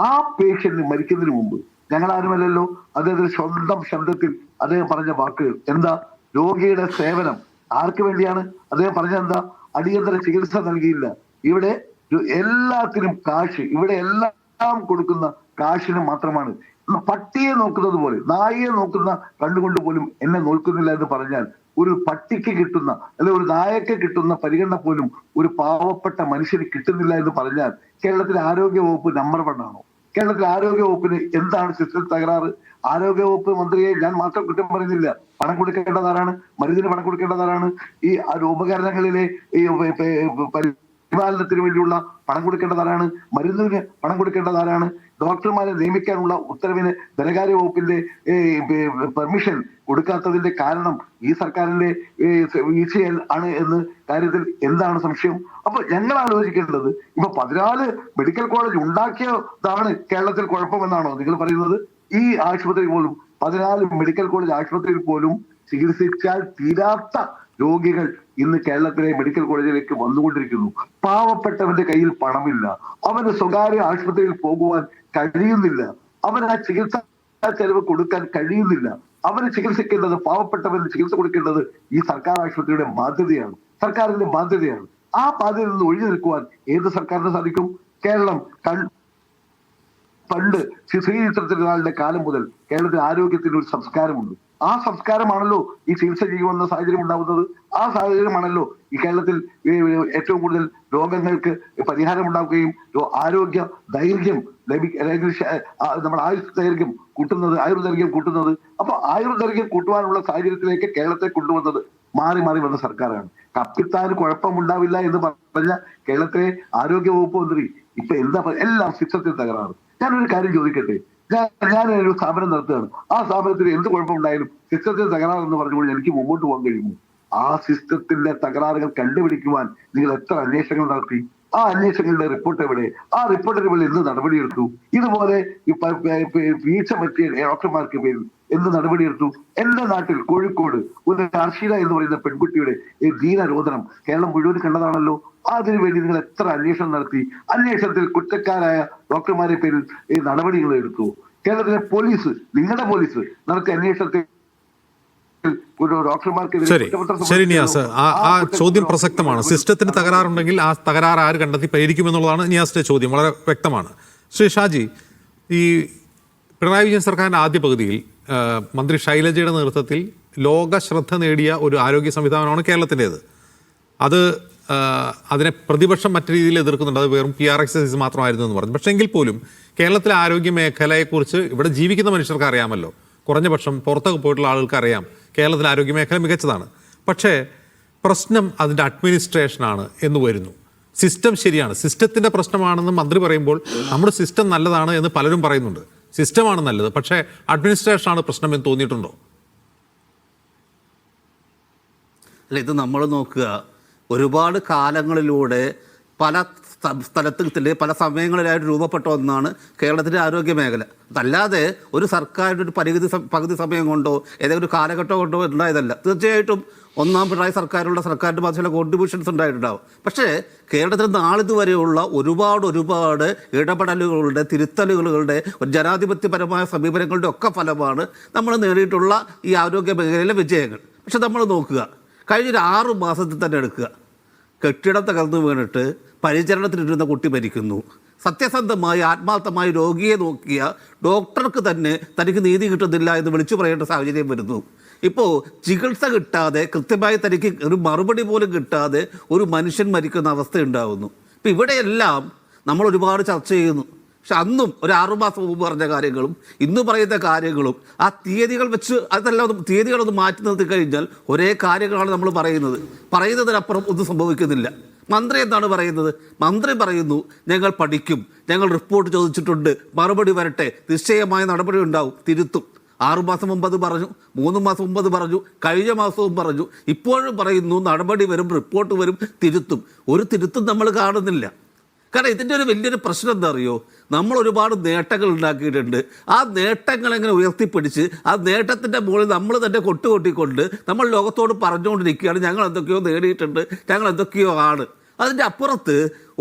ആ പേഷ്യന്റ് മരിക്കുന്നതിന് മുമ്പ് ഞങ്ങൾ ആരുമല്ലല്ലോ അദ്ദേഹത്തിന്റെ സ്വന്തം ശബ്ദത്തിൽ അദ്ദേഹം പറഞ്ഞ വാക്കുകൾ എന്താ? രോഗിയുടെ സേവനം ആർക്ക് വേണ്ടിയാണ്? അദ്ദേഹം പറഞ്ഞെന്താ? അടിയന്തര ചികിത്സ നൽകിയില്ല. ഇവിടെ എല്ലാത്തിനും കാശ്, ഇവിടെ എല്ലാം കൊടുക്കുന്ന കാശിന് മാത്രമാണ്. പട്ടിയെ നോക്കുന്നത് പോലെ, നായയെ നോക്കുന്ന കണ്ടുകൊണ്ട് പോലും എന്നെ നോക്കുന്നില്ല എന്ന് പറഞ്ഞാൽ, ഒരു പട്ടിക്ക് കിട്ടുന്ന അല്ലെ ഒരു നായക്ക് കിട്ടുന്ന പരിഗണന പോലും ഒരു പാവപ്പെട്ട മനുഷ്യന് കിട്ടുന്നില്ല എന്ന് പറഞ്ഞാൽ കേരളത്തിലെ ആരോഗ്യ വകുപ്പ് നമ്പർ 1 ആണോ? കേരളത്തിലെ ആരോഗ്യ വകുപ്പിന് എന്താണ് സിസ്റ്റം തകരാറ്? ആരോഗ്യ വകുപ്പ് മന്ത്രിയെ ഞാൻ മാത്രം കുറ്റം പറയുന്നില്ല. പണം കൊടുക്കേണ്ടതാരാണ്? മരുന്നിന് പണം കൊടുക്കേണ്ടതാരാണ്? ഈ ഉപകരണങ്ങളിലെ ഈ പരിപാലനത്തിന് വേണ്ടിയുള്ള പണം കൊടുക്കേണ്ടതാരാണ്? മരുന്നിന് പണം കൊടുക്കേണ്ടതാരാണ്? ഡോക്ടർമാരെ നിയമിക്കാനുള്ള ഉത്തരവിന് ധനകാര്യ വകുപ്പിന്റെ പെർമിഷൻ കൊടുക്കാത്തതിന്റെ കാരണം ഈ സർക്കാരിന്റെ വീഴ്ച ആണ് എന്ന് കാര്യത്തിൽ എന്താണ് സംശയം? അപ്പൊ ഞങ്ങൾ ആലോചിക്കേണ്ടത്, ഇപ്പൊ 14 മെഡിക്കൽ കോളേജ് ഉണ്ടാക്കിയതാണ് കേരളത്തിൽ കുഴപ്പമെന്നാണോ നിങ്ങൾ പറയുന്നത്? ഈ ആശുപത്രി പോലും 14 മെഡിക്കൽ കോളേജ് ആശുപത്രിയിൽ പോലും ചികിത്സിച്ചാൽ തീരാത്ത രോഗികൾ ഇന്ന് കേരളത്തിലെ മെഡിക്കൽ കോളേജിലേക്ക് വന്നുകൊണ്ടിരിക്കുന്നു. പാവപ്പെട്ടവന്റെ കയ്യിൽ പണമില്ല, അവന് സ്വകാര്യ ആശുപത്രിയിൽ പോകുവാൻ കഴിയുന്നില്ല, അവന് ആ ചികിത്സാ ചെലവ് കൊടുക്കാൻ കഴിയുന്നില്ല. അവന് ചികിത്സിക്കേണ്ടത്, പാവപ്പെട്ടവന് ചികിത്സ കൊടുക്കേണ്ടത് ഈ സർക്കാർ ആശുപത്രിയുടെ ബാധ്യതയാണ്, സർക്കാരിന്റെ ബാധ്യതയാണ്. ആ ബാധ്യതയിൽ നിന്ന് ഒഴിഞ്ഞു നിൽക്കുവാൻ ഏത് സർക്കാരിന് സാധിക്കും? കേരളം പണ്ട് ശ്രീചിത്രത്തിനാളുടെ കാലം മുതൽ കേരളത്തിൽ ആരോഗ്യത്തിന് ഒരു സംസ്കാരമുണ്ട്. ആ സംസ്കാരമാണല്ലോ ഈ ചികിത്സ ചെയ്യുന്ന സാഹചര്യം ഉണ്ടാകുന്നത്. ആ സാഹചര്യമാണല്ലോ ഈ കേരളത്തിൽ ഏറ്റവും കൂടുതൽ രോഗങ്ങൾക്ക് പരിഹാരം ഉണ്ടാക്കുകയും ആരോഗ്യ ദൈർഘ്യം നമ്മുടെ ആയുർദൈർഘ്യം കൂട്ടുന്നത്. അപ്പൊ ആയുർദൈർഘ്യം കൂട്ടുവാനുള്ള സാഹചര്യത്തിലേക്ക് കേരളത്തെ കൊണ്ടുവന്നത് മാറി മാറി വന്ന സർക്കാരാണ്. കപ്പിത്താന് കുഴപ്പമുണ്ടാവില്ല എന്ന് പറഞ്ഞ കേരളത്തിലെ ആരോഗ്യ വകുപ്പ് മന്ത്രി ഇപ്പൊ എന്താ എല്ലാം സിസ്റ്റത്തിൽ തകരാറ്. ഞാനൊരു കാര്യം ചോദിക്കട്ടെ, ഞാനൊരു സ്ഥാപനം നടത്തുകയാണ്, ആ സ്ഥാപനത്തിന് എന്ത് കുഴപ്പമുണ്ടായാലും സിസ്റ്റത്തിൽ തകരാറെന്ന് പറഞ്ഞുകൊണ്ട് എനിക്ക് മുമ്പോട്ട് പോകാൻ കഴിയുമോ? ആ സിസ്റ്റത്തിന്റെ തകരാറുകൾ കണ്ടുപിടിക്കുവാൻ നിങ്ങൾ എത്ര അന്വേഷണങ്ങൾ നടത്തി? ആ അന്വേഷണങ്ങളുടെ റിപ്പോർട്ട് എവിടെ? ആ റിപ്പോർട്ടിന് മേൽ എന്ത് നടപടിയെടുത്തു? ഇതുപോലെ വീഴ്ച പറ്റിയ ഡോക്ടർമാർക്ക് പേരിൽ എന്ത് നടപടിയെടുത്തു? എന്റെ നാട്ടിൽ കോഴിക്കോട് ഒരു അർഷിത എന്ന് പറയുന്ന പെൺകുട്ടിയുടെ ദീനരോധനം കേരളം മുഴുവൻ കണ്ടതാണല്ലോ. അതിനുവേണ്ടി നിങ്ങൾ എത്ര അന്വേഷണം നടത്തി? അന്വേഷണത്തിൽ കുറ്റക്കാരായ ഡോക്ടർമാരെ പേരിൽ നടപടികൾ എടുത്തു? കേരളത്തിലെ പോലീസ്, നിങ്ങളുടെ പോലീസ് നടത്തിയ അന്വേഷണത്തിൽ
ശരി നിയാസ്, ആ ചോദ്യം പ്രസക്തമാണ്. സിസ്റ്റത്തിന് തകരാറുണ്ടെങ്കിൽ ആ തകരാറ് ആര് കണ്ടെത്തി പരിഹരിക്കുമെന്നുള്ളതാണ് നിയാസിന്റെ ചോദ്യം. വളരെ വ്യക്തമാണ്. ശ്രീ ഷാജി, ഈ പിണറായി വിജയൻ സർക്കാരിന്റെ ആദ്യ പകുതിയിൽ മന്ത്രി ശൈലജയുടെ നേതൃത്വത്തിൽ ലോക ശ്രദ്ധ നേടിയ ഒരു ആരോഗ്യ സംവിധാനമാണ് കേരളത്തിൻ്റെത്. അത് അതിനെ പ്രതിപക്ഷം മറ്റു രീതിയിൽ എതിർക്കുന്നുണ്ട്. അത് വെറും PR എക്സസൈസ് മാത്രമായിരുന്നു എന്ന് പറഞ്ഞു. പക്ഷേ എങ്കിൽ പോലും കേരളത്തിലെ ആരോഗ്യ മേഖലയെക്കുറിച്ച് ഇവിടെ ജീവിക്കുന്ന മനുഷ്യർക്ക് അറിയാമല്ലോ. കുറഞ്ഞ പക്ഷം പുറത്തൊക്കെ പോയിട്ടുള്ള ആളുകൾക്ക് അറിയാം കേരളത്തിലെ ആരോഗ്യ മേഖല മികച്ചതാണ്. പക്ഷേ പ്രശ്നം അതിൻ്റെ അഡ്മിനിസ്ട്രേഷനാണ് എന്ന് വരുന്നു. സിസ്റ്റം ശരിയാണ്, സിസ്റ്റത്തിൻ്റെ പ്രശ്നമാണെന്ന് മന്ത്രി പറയുമ്പോൾ നമ്മുടെ സിസ്റ്റം നല്ലതാണ് എന്ന് പലരും പറയുന്നുണ്ട്. സിസ്റ്റമാണ് നല്ലത്, പക്ഷേ അഡ്മിനിസ്ട്രേഷനാണ് പ്രശ്നം എന്ന് തോന്നിയിട്ടുണ്ടോ?
അല്ല, ഇത് നമ്മൾ നോക്കുക, ഒരുപാട് കാലങ്ങളിലൂടെ പല സ്ഥലത്തിൽ പല സമയങ്ങളിലായിട്ട് രൂപപ്പെട്ട ഒന്നാണ് കേരളത്തിൻ്റെ ആരോഗ്യ മേഖല. അതല്ലാതെ ഒരു സർക്കാരിൻ്റെ ഒരു പകുതി സമയം കൊണ്ടോ ഏതെങ്കിലും ഒരു കാലഘട്ടം കൊണ്ടോ ഉണ്ടായതല്ല. തീർച്ചയായിട്ടും ഒന്നാം പിണറായി സർക്കാരിൻ്റെ ഭാഗത്തുള്ള കോൺട്രിബ്യൂഷൻസ് ഉണ്ടായിട്ടുണ്ടാവും. പക്ഷേ കേരളത്തിൽ നാളിതുവരെയുള്ള ഒരുപാട് ഇടപെടലുകളുടെ, തിരുത്തലുകളുടെ, ഒരു ജനാധിപത്യപരമായ സമീപനങ്ങളുടെ ഒക്കെ ഫലമാണ് നമ്മൾ നേടിയിട്ടുള്ള ഈ ആരോഗ്യ മേഖലയിലെ വിജയങ്ങൾ. പക്ഷെ നമ്മൾ നോക്കുക, കഴിഞ്ഞൊരു 6 മാസത്തിൽ തന്നെ എടുക്കുക, കെട്ടിടം തകർന്നു വീണിട്ട് പരിചരണത്തിലിരുന്ന കുട്ടി മരിക്കുന്നു. സത്യസന്ധമായി ആത്മാർത്ഥമായി രോഗിയെ നോക്കിയ ഡോക്ടർക്ക് തന്നെ തനിക്ക് നീതി കിട്ടുന്നില്ല എന്ന് വിളിച്ചു പറയേണ്ട സാഹചര്യം വരുന്നു. ഇപ്പോൾ ചികിത്സ കിട്ടാതെ, കൃത്യമായി തനിക്ക് ഒരു മറുപടി പോലും കിട്ടാതെ ഒരു മനുഷ്യൻ മരിക്കുന്ന അവസ്ഥ ഉണ്ടാകുന്നു. ഇപ്പം ഇവിടെയെല്ലാം നമ്മൾ ഒരുപാട് ചർച്ച ചെയ്യുന്നു. പക്ഷെ അന്നും ഒരു 6 മാസം മുമ്പ് പറഞ്ഞ കാര്യങ്ങളും ഇന്ന് പറയുന്ന കാര്യങ്ങളും ആ തീയതികൾ വെച്ച് അതെല്ലാം തീയതികളൊന്ന് മാറ്റി നിർത്തി കഴിഞ്ഞാൽ ഒരേ കാര്യങ്ങളാണ് നമ്മൾ പറയുന്നതിനപ്പുറം ഒന്നും സംഭവിക്കുന്നില്ല. മന്ത്രി എന്താണ് പറയുന്നത്? മന്ത്രി പറയുന്നു, ഞങ്ങൾ പഠിക്കും, ഞങ്ങൾ റിപ്പോർട്ട് ചോദിച്ചിട്ടുണ്ട്, മറുപടി വരട്ടെ, നിശ്ചയമായ നടപടി ഉണ്ടാവും, തിരുത്തും. 6 മാസം മുമ്പ് അത് പറഞ്ഞു, 3 മാസം മുമ്പ് അത് പറഞ്ഞു, കഴിഞ്ഞ മാസവും പറഞ്ഞു, ഇപ്പോഴും പറയുന്നു നടപടി വരും, റിപ്പോർട്ട് വരും, തിരുത്തും. ഒരു തിരുത്തും നമ്മൾ കാണുന്നില്ല. കാരണം ഇതിൻ്റെ ഒരു വലിയൊരു പ്രശ്നം എന്താ അറിയോ? നമ്മൾ ഒരുപാട് നേട്ടങ്ങൾ ഉണ്ടാക്കിയിട്ടുണ്ട്. ആ നേട്ടങ്ങൾ എങ്ങനെ ഉയർത്തിപ്പിടിച്ച് ആ നേട്ടത്തിൻ്റെ മുകളിൽ നമ്മൾ തന്നെ കൊട്ടുകൊട്ടിക്കൊണ്ട് നമ്മൾ ലോകത്തോട് പറഞ്ഞുകൊണ്ടിരിക്കുകയാണ്, ഞങ്ങൾ എന്തൊക്കെയോ നേടിയിട്ടുണ്ട്, ഞങ്ങൾ എന്തൊക്കെയോ ആണ്. അതിൻ്റെ അപ്പുറത്ത്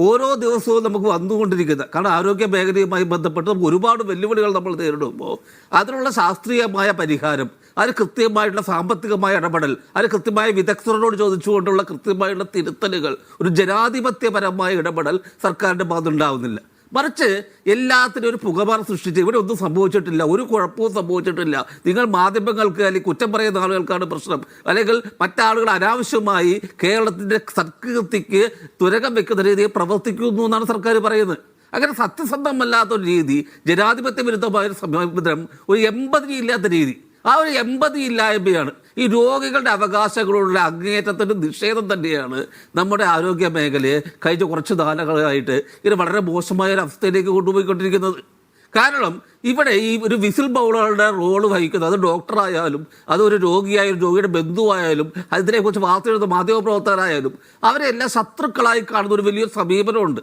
ഓരോ ദിവസവും നമുക്ക് വന്നുകൊണ്ടിരിക്കുന്ന, കാരണം ആരോഗ്യ മേഖലയുമായി ബന്ധപ്പെട്ട് നമുക്ക് ഒരുപാട് വെല്ലുവിളികൾ നമ്മൾ നേരിടുമ്പോൾ അതിനുള്ള ശാസ്ത്രീയമായ പരിഹാരം, അതിന് കൃത്യമായിട്ടുള്ള സാമ്പത്തികമായ ഇടപെടൽ, അതിന് കൃത്യമായ വിദഗ്ധരോട് ചോദിച്ചുകൊണ്ടുള്ള കൃത്യമായുള്ള തിരുത്തലുകൾ, ഒരു ജനാധിപത്യപരമായ ഇടപെടൽ സർക്കാരിൻ്റെ ഭാഗത്ത് ഉണ്ടാവുന്നില്ല. മറിച്ച് എല്ലാത്തിനും ഒരു പുകമറ സൃഷ്ടിച്ച് ഇവിടെ ഒന്നും സംഭവിച്ചിട്ടില്ല, ഒരു കുഴപ്പവും സംഭവിച്ചിട്ടില്ല, നിങ്ങൾ മാധ്യമങ്ങൾക്ക് അല്ലെങ്കിൽ കുറ്റം പറയുന്ന ആളുകൾക്കാണ് പ്രശ്നം, അല്ലെങ്കിൽ മറ്റാളുകൾ അനാവശ്യമായി കേരളത്തിൻ്റെ സംസ്കൃതിക്ക് തുരങ്കം വെക്കുന്ന രീതിയിൽ പ്രവർത്തിക്കുന്നു എന്നാണ് സർക്കാർ പറയുന്നത്. അങ്ങനെ സത്യസന്ധമല്ലാത്തൊരു രീതി, ജനാധിപത്യ വിരുദ്ധമായൊരു സമീപനം, ഒരു എമ്പതി ഇല്ലാത്ത രീതി, ആ ഒരു എമ്പതി ഇല്ലായ്മയാണ്, ഈ രോഗികളുടെ അവകാശങ്ങളുള്ള അങ്ങേയറ്റത്തിൻ്റെ നിഷേധം തന്നെയാണ് നമ്മുടെ ആരോഗ്യ മേഖലയെ കഴിഞ്ഞ കുറച്ച് നാളുകളായിട്ട് ഇത് വളരെ മോശമായ ഒരു അവസ്ഥയിലേക്ക് കൊണ്ടുപോയിക്കൊണ്ടിരിക്കുന്നത്. കാരണം ഇവിടെ ഈ ഒരു വിസിൽ ബൗളറുടെ റോള് വഹിക്കുന്നത്, അത് ഡോക്ടറായാലും അതൊരു രോഗിയായാലും രോഗിയുടെ ബന്ധുവായാലും അതിനെക്കുറിച്ച് വാർത്ത എഴുതുന്ന മാധ്യമപ്രവർത്തകരായാലും അവരെല്ലാം ശത്രുക്കളായി കാണുന്ന ഒരു വലിയൊരു സമീപനമുണ്ട്.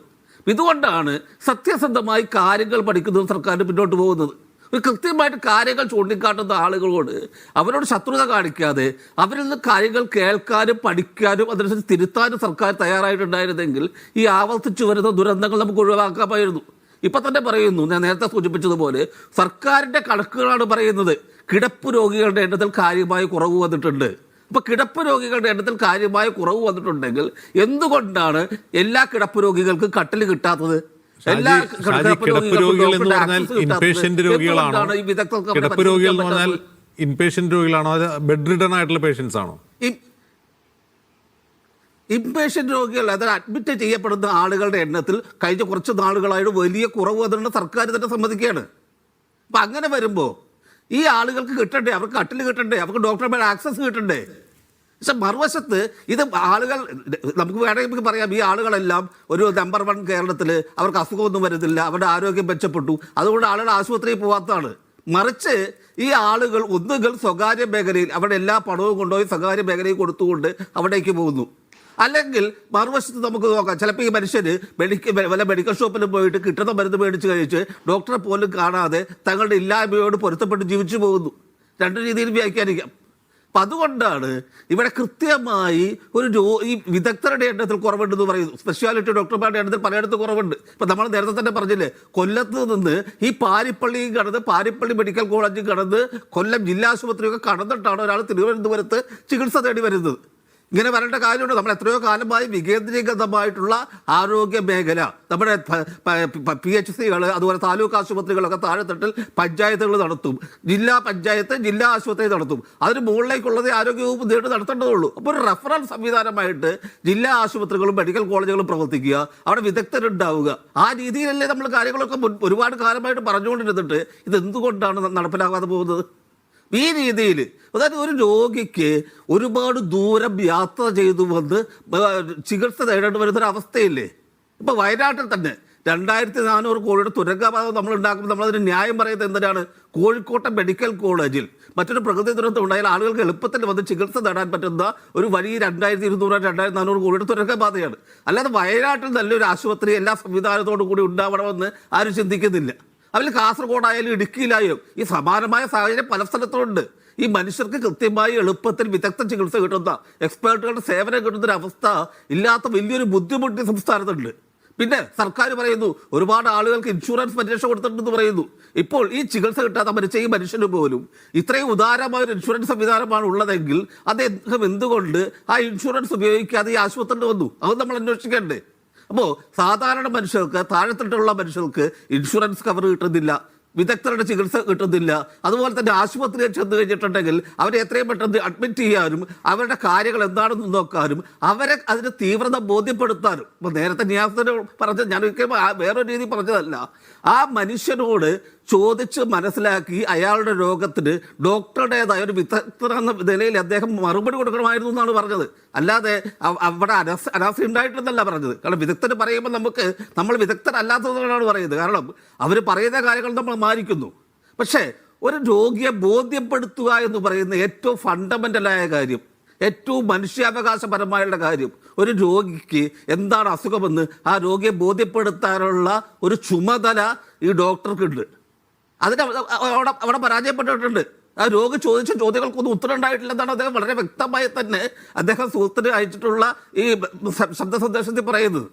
ഇതുകൊണ്ടാണ് സത്യസന്ധമായി കാര്യങ്ങൾ പഠിക്കുന്നതും സർക്കാരിന് പിന്നോട്ട് പോകുന്നത്. ഒരു കൃത്യമായിട്ട് കാര്യങ്ങൾ ചൂണ്ടിക്കാട്ടുന്ന ആളുകളോട് അവരോട് ശത്രുത കാണിക്കാതെ അവരിൽ നിന്ന് കാര്യങ്ങൾ കേൾക്കാനും പഠിക്കാനും അതിനനുസരിച്ച് തിരുത്താനും സർക്കാർ തയ്യാറായിട്ടുണ്ടായിരുന്നെങ്കിൽ ഈ ആവർത്തിച്ചു വരുന്ന ദുരന്തങ്ങൾ നമുക്ക് ഒഴിവാക്കാമായിരുന്നു. ഇപ്പം തന്നെ പറയുന്നു, ഞാൻ നേരത്തെ സൂചിപ്പിച്ചതുപോലെ സർക്കാരിൻ്റെ കണക്കുകളാണ് പറയുന്നത്, കിടപ്പ് രോഗികളുടെ എണ്ണത്തിൽ കാര്യമായ കുറവ് വന്നിട്ടുണ്ട്. അപ്പോൾ കിടപ്പ് രോഗികളുടെ എണ്ണത്തിൽ കാര്യമായ കുറവ് വന്നിട്ടുണ്ടെങ്കിൽ എന്തുകൊണ്ടാണ് എല്ലാ കിടപ്പ് രോഗികൾക്കും കട്ടിൽ കിട്ടാത്തത്?
കിടപ്പ് രോഗികൾ എന്ന് പറഞ്ഞാൽ ഇൻപേഷ്യന്റ് രോഗികളാണോ? കിടപ്പ് രോഗികൾ എന്ന് പറഞ്ഞാൽ ഇൻപേഷ്യന്റ് രോഗികളാണോ, അത് ബെഡ് റിഡൺ ആയിട്ടുള്ള പേഷ്യൻസ് ആണോ?
ഇൻപേഷ്യന്റ് രോഗികൾ, അതായത് അഡ്മിറ്റ് ചെയ്യപ്പെടുന്ന ആളുകളുടെ എണ്ണത്തിൽ കഴിഞ്ഞ കുറച്ച് നാളുകളായിട്ട് വലിയ കുറവ് വന്നിട്ടുണ്ട്, സർക്കാർ തന്നെ സമ്മതിക്കുകയാണ്. അപ്പം അങ്ങനെ വരുമ്പോൾ ഈ ആളുകൾക്ക് കിട്ടണ്ടേ, അവർക്ക് കട്ടിൽ കിട്ടണ്ടേ, അവർക്ക് ഡോക്ടർമാരുടെ ആക്സസ് കിട്ടണ്ടേ? പക്ഷെ മറുവശത്ത് ഇത് ആളുകൾ, നമുക്ക് വേണമെങ്കിൽ പറയാം, ഈ ആളുകളെല്ലാം ഒരു നമ്പർ 1 കേരളത്തിൽ അവർക്ക് അസുഖമൊന്നും വരുന്നില്ല, അവരുടെ ആരോഗ്യം മെച്ചപ്പെട്ടു, അതുകൊണ്ട് ആളുകൾ ആശുപത്രിയിൽ പോകാത്തതാണ്. മറിച്ച് ഈ ആളുകൾ ഒന്നുകിൽ സ്വകാര്യ മേഖലയിൽ അവരുടെ എല്ലാ പണവും കൊണ്ടുപോയി സ്വകാര്യ മേഖലയിൽ കൊടുത്തുകൊണ്ട് അവിടേക്ക് പോകുന്നു, അല്ലെങ്കിൽ മറുവശത്ത് നമുക്ക് നോക്കാം, ചിലപ്പോൾ ഈ മനുഷ്യർ വല്ല മെഡിക്കൽ ഷോപ്പിൽ പോയിട്ട് കിട്ടുന്ന മരുന്ന് മേടിച്ച് കഴിച്ച് ഡോക്ടറെ പോലും കാണാതെ തങ്ങളുടെ ഇല്ലായ്മയോട് പൊരുത്തപ്പെട്ട് ജീവിച്ചു പോകുന്നു. രണ്ട് രീതിയിൽ വ്യാഖ്യാനിക്കാം. അപ്പം അതുകൊണ്ടാണ് ഇവിടെ കൃത്യമായി ഈ വിദഗ്ധരുടെ എണ്ണത്തിൽ കുറവുണ്ടെന്ന് പറയുന്നു. സ്പെഷ്യാലിറ്റി ഡോക്ടർമാരുടെ എണ്ണത്തിൽ പലയിടത്തും കുറവുണ്ട്. ഇപ്പം നമ്മൾ നേരത്തെ തന്നെ പറഞ്ഞില്ലേ, കൊല്ലത്ത് നിന്ന് ഈ പാരിപ്പള്ളിയും കടന്ന്, പാരിപ്പള്ളി മെഡിക്കൽ കോളേജും കടന്ന് കൊല്ലം ജില്ലാ ആശുപത്രിയൊക്കെ കടന്നിട്ടാണ് ഒരാൾ തിരുവനന്തപുരത്ത് ചികിത്സ തേടി വരുന്നത്. ഇങ്ങനെ വരേണ്ട കാര്യമുണ്ട്. നമ്മൾ എത്രയോ കാലമായി വികേന്ദ്രീകൃതമായിട്ടുള്ള ആരോഗ്യ മേഖല, നമ്മുടെ PHCകൾ, അതുപോലെ താലൂക്ക് ആശുപത്രികളൊക്കെ താഴെത്തട്ടിൽ പഞ്ചായത്തുകൾ നടത്തും, ജില്ലാ പഞ്ചായത്ത് ജില്ലാ ആശുപത്രി നടത്തും, അതിന് മുകളിലേക്കുള്ളത് ആരോഗ്യവകുപ്പ് നേരിട്ട് നടത്തേണ്ടതുള്ളൂ. അപ്പോൾ ഒരു റെഫറൽ സംവിധാനമായിട്ട് ജില്ലാ ആശുപത്രികളും മെഡിക്കൽ കോളേജുകളും പ്രവർത്തിക്കുക, അവിടെ വിദഗ്ധരുണ്ടാവുക, ആ രീതിയിലല്ലേ നമ്മൾ കാര്യങ്ങളൊക്കെ ഒരുപാട് കാലമായിട്ട് പറഞ്ഞുകൊണ്ടിരുന്നിട്ട് ഇതെന്തുകൊണ്ടാണ് നടപ്പിലാകാതെ പോകുന്നത്? ഈ രീതിയിൽ, അതായത് ഒരു രോഗിക്ക് ഒരുപാട് ദൂരം യാത്ര ചെയ്തു വന്ന് ചികിത്സ തേടേണ്ടി വരുന്നൊരവസ്ഥയില്ലേ? ഇപ്പോൾ വയനാട്ടിൽ തന്നെ 2400 കോടിയുടെ തുരങ്കപാത നമ്മൾ ഉണ്ടാക്കുമ്പോൾ നമ്മളതിന് ന്യായം പറയുന്നത് എന്തിനാണ്? കോഴിക്കോട്ടെ മെഡിക്കൽ കോളേജിൽ മറ്റൊരു പ്രകൃതി ദുരന്തം ഉണ്ടായാൽ ആളുകൾക്ക് എളുപ്പത്തിൽ വന്ന് ചികിത്സ നേടാൻ പറ്റുന്ന ഒരു വലിയ 2200-2400 കോടിയുടെ തുരങ്കപാതയാണ്. അല്ലാതെ വയനാട്ടിൽ നല്ലൊരു ആശുപത്രി എല്ലാ സംവിധാനത്തോടു കൂടി ഉണ്ടാവണമെന്ന് ആരും ചിന്തിക്കുന്നില്ല. അതിൽ കാസർഗോഡായാലും ഇടുക്കിയിലായാലും ഈ സമാനമായ സാഹചര്യം പല സ്ഥലത്തുണ്ട്. ഈ മനുഷ്യർക്ക് കൃത്യമായി എളുപ്പത്തിൽ വിദഗ്ധ ചികിത്സ കിട്ടുന്ന, എക്സ്പേർട്ടുകളുടെ സേവനം കിട്ടുന്നൊരവസ്ഥ ഇല്ലാത്ത വലിയൊരു ബുദ്ധിമുട്ട് സംസ്ഥാനത്തുണ്ട്. പിന്നെ സർക്കാർ പറയുന്നു ഒരുപാട് ആളുകൾക്ക് ഇൻഷുറൻസ് പരിരക്ഷ കൊടുത്തിട്ടുണ്ടെന്ന് പറയുന്നു. ഇപ്പോൾ ഈ ചികിത്സ കിട്ടാതെ മരിച്ച ഈ മനുഷ്യന് പോലും ഇത്രയും ഉദാരമായ ഒരു ഇൻഷുറൻസ് സംവിധാനമാണ് ഉള്ളതെങ്കിൽ അദ്ദേഹം എന്തുകൊണ്ട് ആ ഇൻഷുറൻസ് ഉപയോഗിക്കാതെ ഈ ആശുപത്രിയിൽ വന്നു? അത് നമ്മൾ അന്വേഷിക്കണ്ടേ? അപ്പോൾ സാധാരണ മനുഷ്യർക്ക്, താഴെത്തട്ടുള്ള മനുഷ്യർക്ക് ഇൻഷുറൻസ് കവർ കിട്ടുന്നില്ല, വിദഗ്ധരുടെ ചികിത്സ കിട്ടുന്നില്ല, അതുപോലെ തന്നെ ആശുപത്രിയിൽ ചെന്ന് കഴിഞ്ഞിട്ടുണ്ടെങ്കിൽ അവരെ എത്രയും പെട്ടെന്ന് അഡ്മിറ്റ് ചെയ്യാനും അവരുടെ കാര്യങ്ങൾ എന്താണെന്ന് നോക്കാനും അവരെ അതിന് തീവ്രത ബോധ്യപ്പെടുത്താനും. ഇപ്പോൾ നേരത്തെ നിയാസിന് പറഞ്ഞത്, ഞാൻ ഒരിക്കലും വേറൊരു രീതി പറഞ്ഞതല്ല, ആ മനുഷ്യനോട് ചോദിച്ച് മനസ്സിലാക്കി അയാളുടെ രോഗത്തിന് ഡോക്ടറുടേതായ ഒരു വിദഗ്ധനെന്ന നിലയിൽ അദ്ദേഹം മറുപടി കൊടുക്കണമായിരുന്നു എന്നാണ് പറഞ്ഞത്. അല്ലാതെ അവിടെ അനാസ്ഥ ഉണ്ടായിട്ടെന്നല്ല പറഞ്ഞത്. കാരണം വിദഗ്ധന് പറയുമ്പോൾ നമ്മൾ വിദഗ്ധരല്ലാത്തതുകൊണ്ടാണ് പറയുന്നത്. കാരണം അവർ പറയുന്ന കാര്യങ്ങൾ നമ്മൾ മാനിക്കുന്നു. പക്ഷേ ഒരു രോഗിയെ ബോധ്യപ്പെടുത്തുക എന്ന് പറയുന്ന ഏറ്റവും ഫണ്ടമെൻ്റലായ കാര്യം, ഏറ്റവും മനുഷ്യാവകാശപരമായുള്ള കാര്യം, ഒരു രോഗിക്ക് എന്താണ് അസുഖമെന്ന് ആ രോഗിയെ ബോധ്യപ്പെടുത്താനുള്ള ഒരു ചുമതല ഈ ഡോക്ടർക്കുണ്ട്. അതിന് അവിടെ പരാജയപ്പെട്ടിട്ടുണ്ട്. ആ രോഗി ചോദിച്ച ചോദ്യങ്ങൾക്കൊന്നും ഉത്തരം ഉണ്ടായിട്ടില്ലെന്നാണ് അദ്ദേഹം വളരെ വ്യക്തമായി തന്നെ അദ്ദേഹം സുഹൃത്തിന് അയച്ചിട്ടുള്ള ഈ ശബ്ദ സന്ദേശത്തിൽ പറയുന്നത്.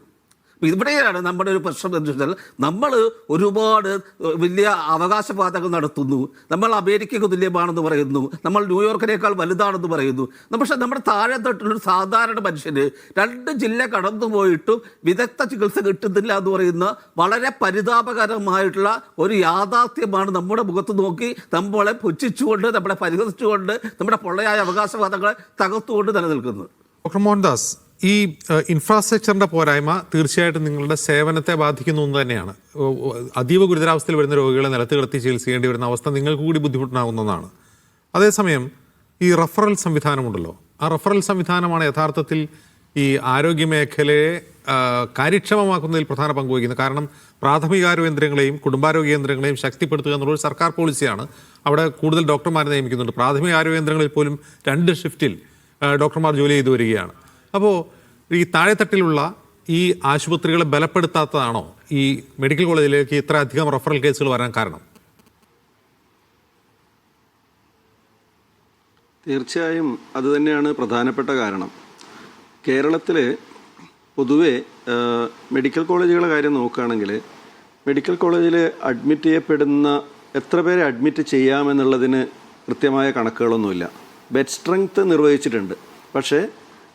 ഇവിടെയാണ് നമ്മുടെ ഒരു പ്രശ്നം എന്ന് വെച്ചാൽ നമ്മൾ ഒരുപാട് വലിയ അവകാശവാദങ്ങൾ നടത്തുന്നു. നമ്മൾ അമേരിക്കയ്ക്ക് തുല്യമാണെന്ന് പറയുന്നു, നമ്മൾ ന്യൂയോർക്കിനേക്കാൾ വലുതാണെന്ന് പറയുന്നു. പക്ഷേ നമ്മുടെ താഴെ തട്ടിലൊരു സാധാരണ മനുഷ്യന് 2 ജില്ല കടന്നുപോയിട്ടും വിദഗ്ധ ചികിത്സ കിട്ടുന്നില്ല എന്ന് പറയുന്ന വളരെ പരിതാപകരമായിട്ടുള്ള ഒരു യാഥാർത്ഥ്യമാണ് നമ്മുടെ മുഖത്ത് നോക്കി നമ്മളെ പുച്ഛിച്ചുകൊണ്ട്, നമ്മളെ പരിഹസിച്ചുകൊണ്ട്, നമ്മുടെ പൊള്ളയായ അവകാശവാദങ്ങളെ തകർത്തുകൊണ്ട് നിലനിൽക്കുന്നത്.
ഡോക്ടർ മോഹൻദാസ്, ഈ ഇൻഫ്രാസ്ട്രക്ചറിന്റെ പോരായ്മ തീർച്ചയായിട്ടും നിങ്ങളുടെ സേവനത്തെ ബാധിക്കുന്ന ഒന്ന് തന്നെയാണ്. അതീവ ഗുരുതരാവസ്ഥയിൽ വരുന്ന രോഗികളെ നിലത്ത് കിടത്തി ചികിത്സിക്കേണ്ടി വരുന്ന അവസ്ഥ നിങ്ങൾക്ക് കൂടി ബുദ്ധിമുട്ടുണ്ടാകുന്നതാണ്. അതേസമയം ഈ റഫറൽ സംവിധാനമുണ്ടല്ലോ, ആ റഫറൽ സംവിധാനമാണ് യഥാർത്ഥത്തിൽ ഈ ആരോഗ്യമേഖലയെ കാര്യക്ഷമമാക്കുന്നതിൽ പ്രധാന പങ്ക് വഹിക്കുന്നത്. കാരണം പ്രാഥമികാരോഗ്യ കേന്ദ്രങ്ങളെയും കുടുംബാരോഗ്യ കേന്ദ്രങ്ങളെയും ശക്തിപ്പെടുത്തുക എന്നുള്ളൊരു സർക്കാർ പോളിസിയാണ്. അവിടെ കൂടുതൽ ഡോക്ടർമാരെ നിയമിക്കുന്നുണ്ട്. പ്രാഥമികാരോഗ്യ കേന്ദ്രങ്ങളിൽ പോലും 2 ഷിഫ്റ്റിൽ ഡോക്ടർമാർ ജോലി ചെയ്തു വരികയാണ്. അപ്പോൾ ഈ താഴെത്തട്ടിലുള്ള ഈ ആശുപത്രികളെ ബലപ്പെടുത്താത്തതാണോ ഈ മെഡിക്കൽ കോളേജിലേക്ക് ഇത്ര അധികം റഫറൽ കേസുകൾ വരാൻ കാരണം?
തീർച്ചയായും അതുതന്നെയാണ് പ്രധാനപ്പെട്ട കാരണം. കേരളത്തിൽ പൊതുവെ മെഡിക്കൽ കോളേജുകളുടെ കാര്യം നോക്കുകയാണെങ്കിൽ മെഡിക്കൽ കോളേജിൽ അഡ്മിറ്റ് ചെയ്യപ്പെടുന്ന എത്ര പേരെ അഡ്മിറ്റ് ചെയ്യാമെന്നുള്ളതിന് കൃത്യമായ കണക്കുകളൊന്നുമില്ല. ബെഡ് സ്ട്രെങ്ത് നിർവഹിച്ചിട്ടുണ്ട്, പക്ഷേ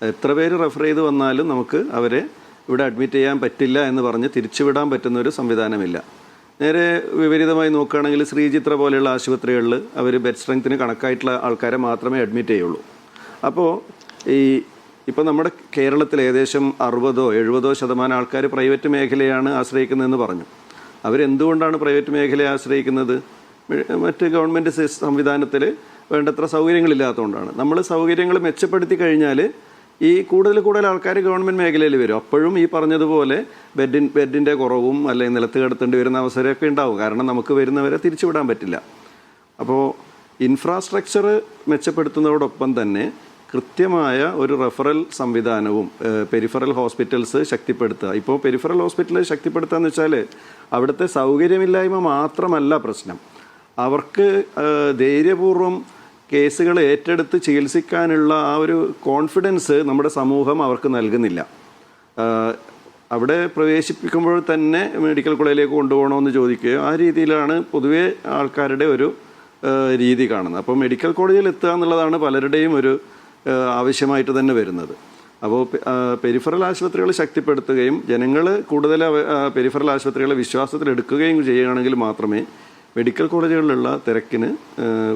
എത്ര പേര് റെഫർ ചെയ്ത് വന്നാലും നമുക്ക് അവരെ ഇവിടെ അഡ്മിറ്റ് ചെയ്യാൻ പറ്റില്ല എന്ന് പറഞ്ഞ് തിരിച്ചുവിടാൻ പറ്റുന്ന ഒരു സംവിധാനമില്ല. നേരെ വിപരീതമായി നോക്കുകയാണെങ്കിൽ ശ്രീചിത്ര പോലെയുള്ള ആശുപത്രികളിൽ അവർ ബെഡ് സ്ട്രെങ്ത്തിന് കണക്കായിട്ടുള്ള ആൾക്കാരെ മാത്രമേ അഡ്മിറ്റ് ചെയ്യുള്ളൂ. അപ്പോൾ ഇപ്പോൾ നമ്മുടെ കേരളത്തിൽ ഏകദേശം 60-70% ആൾക്കാർ പ്രൈവറ്റ് മേഖലയാണ് ആശ്രയിക്കുന്നതെന്ന് പറഞ്ഞു. അവരെന്തുകൊണ്ടാണ് പ്രൈവറ്റ് മേഖലയെ ആശ്രയിക്കുന്നത്? മറ്റ് ഗവൺമെൻറ് സംവിധാനത്തിൽ വേണ്ടത്ര സൗകര്യങ്ങളില്ലാത്തതുകൊണ്ടാണ്. നമ്മൾ സൗകര്യങ്ങൾ മെച്ചപ്പെടുത്തി കഴിഞ്ഞാൽ ഈ കൂടുതൽ ആൾക്കാർ ഗവൺമെൻറ് മേഖലയിൽ വരും. അപ്പോഴും ഈ പറഞ്ഞതുപോലെ ബെഡിൻ്റെ കുറവും അല്ലെങ്കിൽ നിലത്ത് കിടത്തേണ്ടി വരുന്ന അവസരമൊക്കെ ഉണ്ടാവും. കാരണം നമുക്ക് വരുന്നവരെ തിരിച്ചുവിടാൻ പറ്റില്ല. അപ്പോൾ ഇൻഫ്രാസ്ട്രക്ചർ മെച്ചപ്പെടുത്തുന്നതോടൊപ്പം തന്നെ കൃത്യമായ ഒരു റെഫറൽ സംവിധാനവും പെരിഫറൽ ഹോസ്പിറ്റൽസ് ശക്തിപ്പെടുത്തുക. ഇപ്പോൾ പെരിഫറൽ ഹോസ്പിറ്റൽ ശക്തിപ്പെടുത്തുക എന്ന് വെച്ചാൽ അവിടുത്തെ സൗകര്യമില്ലായ്മ മാത്രമല്ല പ്രശ്നം. അവർക്ക് ധൈര്യപൂർവ്വം കേസുകൾ ഏറ്റെടുത്ത് ചികിത്സിക്കാനുള്ള ആ ഒരു കോൺഫിഡൻസ് നമ്മുടെ സമൂഹം അവർക്ക് നൽകുന്നില്ല. അവിടെ പ്രവേശിപ്പിക്കുമ്പോൾ തന്നെ മെഡിക്കൽ കോളേജിലേക്ക് കൊണ്ടുപോകണമെന്ന് ചോദിക്കുകയോ ആ രീതിയിലാണ് പൊതുവേ ആൾക്കാരുടെ ഒരു രീതി കാണുന്നത്. അപ്പോൾ മെഡിക്കൽ കോളേജിൽ എത്തുക എന്നുള്ളതാണ് പലരുടെയും ഒരു ആവശ്യമായിട്ട് തന്നെ വരുന്നത്. അപ്പോൾ പെരിഫറൽ ആശുപത്രികൾ ശക്തിപ്പെടുത്തുകയും ജനങ്ങൾ കൂടുതൽ പെരിഫറൽ ആശുപത്രികളെ വിശ്വാസത്തിലെടുക്കുകയും ചെയ്യുകയാണെങ്കിൽ മാത്രമേ മെഡിക്കൽ കോളേജുകളിലുള്ള തിരക്കിന്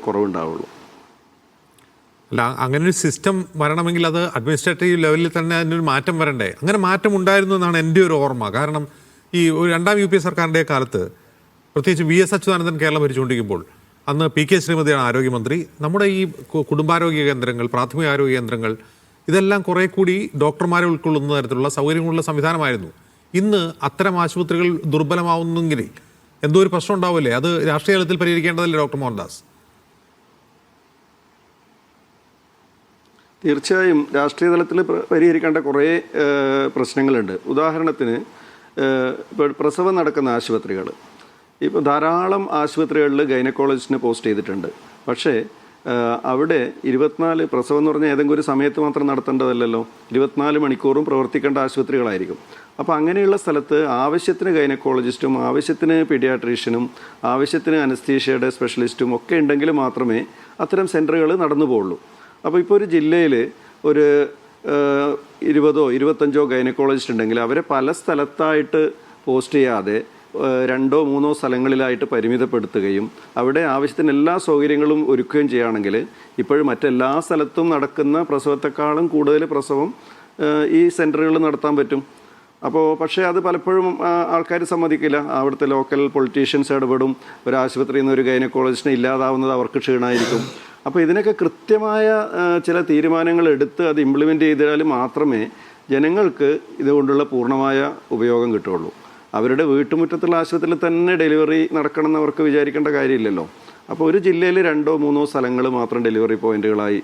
കുറവുണ്ടാവുള്ളൂ.
അല്ല, അങ്ങനെ ഒരു സിസ്റ്റം വരണമെങ്കിൽ അത് അഡ്മിനിസ്ട്രേറ്റീവ് ലെവലിൽ തന്നെ അതിനൊരു മാറ്റം വരണ്ടേ? അങ്ങനെ മാറ്റം ഉണ്ടായിരുന്നു എന്നാണ് എൻ്റെ ഒരു ഓർമ്മ. കാരണം ഈ ഒരു 2ാം UPA സർക്കാരിൻ്റെ കാലത്ത് പ്രത്യേകിച്ച് VS അച്യുതാനന്ദൻ കേരളം ഭരിച്ചുകൊണ്ടിരിക്കുമ്പോൾ അന്ന് PK ശ്രീമതിയാണ് ആരോഗ്യമന്ത്രി. നമ്മുടെ ഈ കുടുംബാരോഗ്യ കേന്ദ്രങ്ങൾ, പ്രാഥമിക ആരോഗ്യ കേന്ദ്രങ്ങൾ ഇതെല്ലാം കുറേ കൂടി ഡോക്ടർമാരെ ഉൾക്കൊള്ളുന്ന തരത്തിലുള്ള സൗകര്യങ്ങളുള്ള സംവിധാനമായിരുന്നു. ഇന്ന് അത്തരം ആശുപത്രികൾ ദുർബലമാവുന്നെങ്കിൽ എന്തോ ഒരു പ്രശ്നം ഉണ്ടാവില്ലേ? അത് രാഷ്ട്രീയ തലത്തിൽ പരിഹരിക്കേണ്ടതല്ലേ ഡോക്ടർ മോഹൻദാസ്?
തീർച്ചയായും രാഷ്ട്രീയ തലത്തിൽ പരിഹരിക്കേണ്ട കുറേ പ്രശ്നങ്ങളുണ്ട്. ഉദാഹരണത്തിന് പ്രസവം നടക്കുന്ന ആശുപത്രികൾ, ഇപ്പോൾ ധാരാളം ആശുപത്രികളിൽ ഗൈനക്കോളജിസ്റ്റിനെ പോസ്റ്റ് ചെയ്തിട്ടുണ്ട്. പക്ഷേ അവിടെ 24 പ്രസവം എന്ന് പറഞ്ഞാൽ ഏതെങ്കിലും ഒരു സമയത്ത് മാത്രം നടത്തേണ്ടതല്ലല്ലോ, 24 മണിക്കൂറും പ്രവർത്തിക്കേണ്ട ആശുപത്രികളായിരിക്കും. അപ്പോൾ അങ്ങനെയുള്ള സ്ഥലത്ത് ആവശ്യത്തിന് ഗൈനക്കോളജിസ്റ്റും ആവശ്യത്തിന് പീഡിയാട്രീഷ്യനും ആവശ്യത്തിന് അനസ്തീഷ്യയുടെ സ്പെഷ്യലിസ്റ്റും ഒക്കെ ഉണ്ടെങ്കിൽ മാത്രമേ അത്തരം സെൻറ്ററുകൾ നടന്നു പോകുള്ളൂ. അപ്പോൾ ഇപ്പോൾ ഒരു ജില്ലയിൽ ഒരു 20-25 ഗൈനക്കോളജിസ്റ്റ് ഉണ്ടെങ്കിൽ അവരെ പല സ്ഥലത്തായിട്ട് പോസ്റ്റ് ചെയ്യാതെ 2-3 സ്ഥലങ്ങളിലായിട്ട് പരിമിതപ്പെടുത്തുകയും അവിടെ ആവശ്യത്തിന് എല്ലാ സൗകര്യങ്ങളും ഒരുക്കുകയും ചെയ്യുകയാണെങ്കിൽ ഇപ്പോഴും മറ്റെല്ലാ സ്ഥലത്തും നടക്കുന്ന പ്രസവത്തെക്കാളും കൂടുതൽ പ്രസവം ഈ സെൻറ്ററുകളിൽ നടത്താൻ പറ്റും. പക്ഷേ അത് പലപ്പോഴും ആൾക്കാർ സമ്മതിക്കില്ല. അവിടുത്തെ ലോക്കൽ പൊളിറ്റീഷ്യൻസ് ഇടപെടും. ഒരു ആശുപത്രിയിൽ നിന്ന് ഒരു ഗൈനക്കോളജിസ്റ്റിനെ ഇല്ലാതാവുന്നത് അവർക്ക് ക്ഷീണമായിരിക്കും. അപ്പോൾ ഇതിനൊക്കെ കൃത്യമായ ചില തീരുമാനങ്ങൾ എടുത്ത് അത് ഇംപ്ലിമെൻ്റ് ചെയ്താൽ മാത്രമേ ജനങ്ങൾക്ക് ഇതുകൊണ്ടുള്ള പൂർണ്ണമായ ഉപയോഗം കിട്ടുള്ളൂ. അവരുടെ വീട്ടുമുറ്റത്തുള്ള ആശുപത്രിയിൽ തന്നെ ഡെലിവറി നടക്കണമെന്ന് അവർക്ക് വിചാരിക്കേണ്ട കാര്യമില്ലല്ലോ. അപ്പോൾ ഒരു ജില്ലയിൽ 2-3 സ്ഥലങ്ങൾ മാത്രം ഡെലിവറി പോയിന്റുകളായി,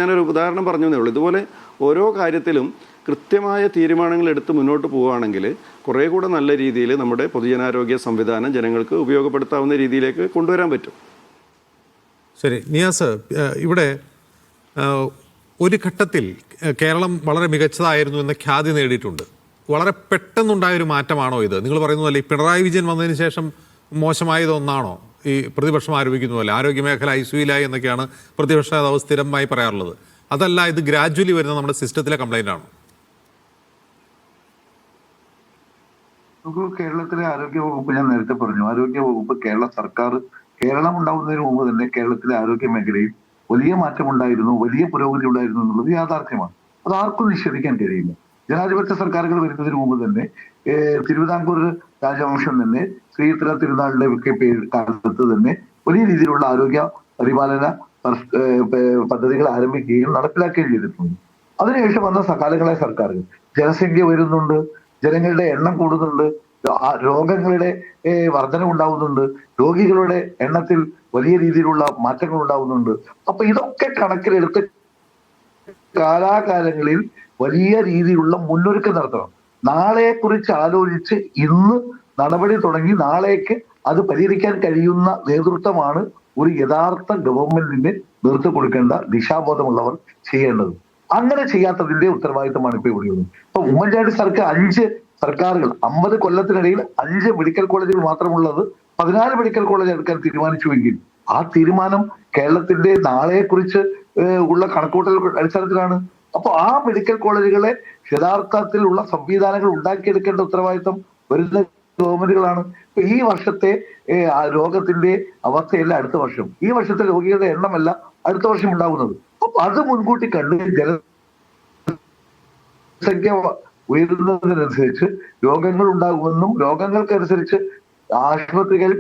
ഞാനൊരു ഉദാഹരണം പറഞ്ഞു എന്നേ ഉള്ളൂ. ഇതുപോലെ ഓരോ കാര്യത്തിലും കൃത്യമായ തീരുമാനങ്ങൾ എടുത്ത് മുന്നോട്ട് പോവുകയാണെങ്കിൽ കുറേ കൂടെ നല്ല രീതിയിൽ നമ്മുടെ പൊതുജനാരോഗ്യ സംവിധാനം ജനങ്ങൾക്ക് ഉപയോഗപ്പെടുത്താവുന്ന രീതിയിലേക്ക് കൊണ്ടുവരാൻ പറ്റും.
ശരി, നിയാസ്, ഇവിടെ ഒരു ഘട്ടത്തിൽ കേരളം വളരെ മികച്ചതായിരുന്നു എന്ന ഖ്യാതി നേടിയിട്ടുണ്ട്. വളരെ പെട്ടെന്നുണ്ടായൊരു മാറ്റമാണോ ഇത്? നിങ്ങൾ പറയുന്നതല്ലേ ഈ പിണറായി വിജയൻ വന്നതിന് ശേഷം മോശമായതൊന്നാണോ ഈ പ്രതിപക്ഷം ആരോപിക്കുന്നതല്ലേ? ആരോഗ്യമേഖല ഐസിയുലായി എന്നൊക്കെയാണ് പ്രതിപക്ഷ നേതാവ് സ്ഥിരമായി പറയാറുള്ളത്. അതല്ല, ഇത് ഗ്രാജ്വലി വരുന്ന നമ്മുടെ സിസ്റ്റത്തിലെ കംപ്ലൈൻ്റ് ആണോ?
നമുക്ക് കേരളത്തിലെ ആരോഗ്യ വകുപ്പ്, ഞാൻ നേരത്തെ പറഞ്ഞു, ആരോഗ്യ വകുപ്പ് കേരളം ഉണ്ടാവുന്നതിന് മുമ്പ് തന്നെ കേരളത്തിലെ ആരോഗ്യ മേഖലയിൽ വലിയ മാറ്റമുണ്ടായിരുന്നു, വലിയ പുരോഗതി ഉണ്ടായിരുന്നു എന്നുള്ളത് യാഥാർത്ഥ്യമാണ്. അത് ആർക്കും നിഷേധിക്കാൻ കഴിയില്ല. ജനാധിപത്യ സർക്കാരുകൾ വരുന്നതിന് മുമ്പ് തന്നെ തിരുവിതാംകൂർ രാജവംശം തന്നെ ശ്രീധര തിരുനാളിന്റെ ഒക്കെ കാലത്ത് തന്നെ വലിയ രീതിയിലുള്ള ആരോഗ്യ പരിപാലന പദ്ധതികൾ ആരംഭിക്കുകയും നടപ്പിലാക്കുകയും ചെയ്തിട്ടുണ്ട്. അതിനുശേഷം വന്ന കാലങ്ങളെ സർക്കാരുകൾ ജനസംഖ്യ വരുന്നുണ്ട്, ജനങ്ങളുടെ എണ്ണം കൂടുന്നുണ്ട്, രോഗങ്ങളുടെ വർധന ഉണ്ടാവുന്നുണ്ട്, രോഗികളുടെ എണ്ണത്തിൽ വലിയ രീതിയിലുള്ള മാറ്റങ്ങൾ ഉണ്ടാവുന്നുണ്ട്. അപ്പൊ ഇതൊക്കെ കണക്കിലെടുത്ത് കാലാകാലങ്ങളിൽ വലിയ രീതിയിലുള്ള മുന്നൊരുക്കം നടത്തണം. നാളെയെ കുറിച്ച് ആലോചിച്ച് ഇന്ന് നടപടി തുടങ്ങി നാളേക്ക് അത് പരിഹരിക്കാൻ കഴിയുന്ന നേതൃത്വമാണ് ഒരു യഥാർത്ഥ ഗവൺമെന്റിന് നേതൃത്വം കൊടുക്കേണ്ട ദിശാബോധമുള്ളവർ ചെയ്യേണ്ടത്. അങ്ങനെ ചെയ്യാത്തതിന്റെ ഉത്തരവാദിത്തമാണ് ഇപ്പൊ ഇവിടെയുള്ളത്. ഇപ്പൊ ഉമ്മൻചാണ്ടി സർക്കാർ 5 സർക്കാരുകൾ 50 കൊല്ലത്തിനിടയിൽ 5 മെഡിക്കൽ കോളേജുകൾ മാത്രമുള്ളത് 14 മെഡിക്കൽ കോളേജ് എടുക്കാൻ തീരുമാനിച്ചുവെങ്കിൽ ആ തീരുമാനം കേരളത്തിന്റെ നാളെയെ കുറിച്ച് ഉള്ള കണക്കൂട്ടൽ അടിസ്ഥാനത്തിലാണ്. അപ്പൊ ആ മെഡിക്കൽ കോളേജുകളെ യഥാർത്ഥത്തിലുള്ള സംവിധാനങ്ങൾ ഉണ്ടാക്കിയെടുക്കേണ്ട ഉത്തരവാദിത്തം വരുന്ന ഗവൺമെന്റുകളാണ്. ഇപ്പൊ ഈ വർഷത്തെ രോഗത്തിന്റെ അവസ്ഥയല്ല അടുത്ത വർഷം, ഈ വർഷത്തെ രോഗികളുടെ എണ്ണമല്ല അടുത്ത വർഷം ഉണ്ടാകുന്നത്. അപ്പൊ അത് മുൻകൂട്ടി കണ്ട് ജനസംഖ്യ ഉയരുന്നതിനനുസരിച്ച് രോഗങ്ങൾ ഉണ്ടാകുമെന്നും രോഗങ്ങൾക്കനുസരിച്ച് ആശുപത്രികൾ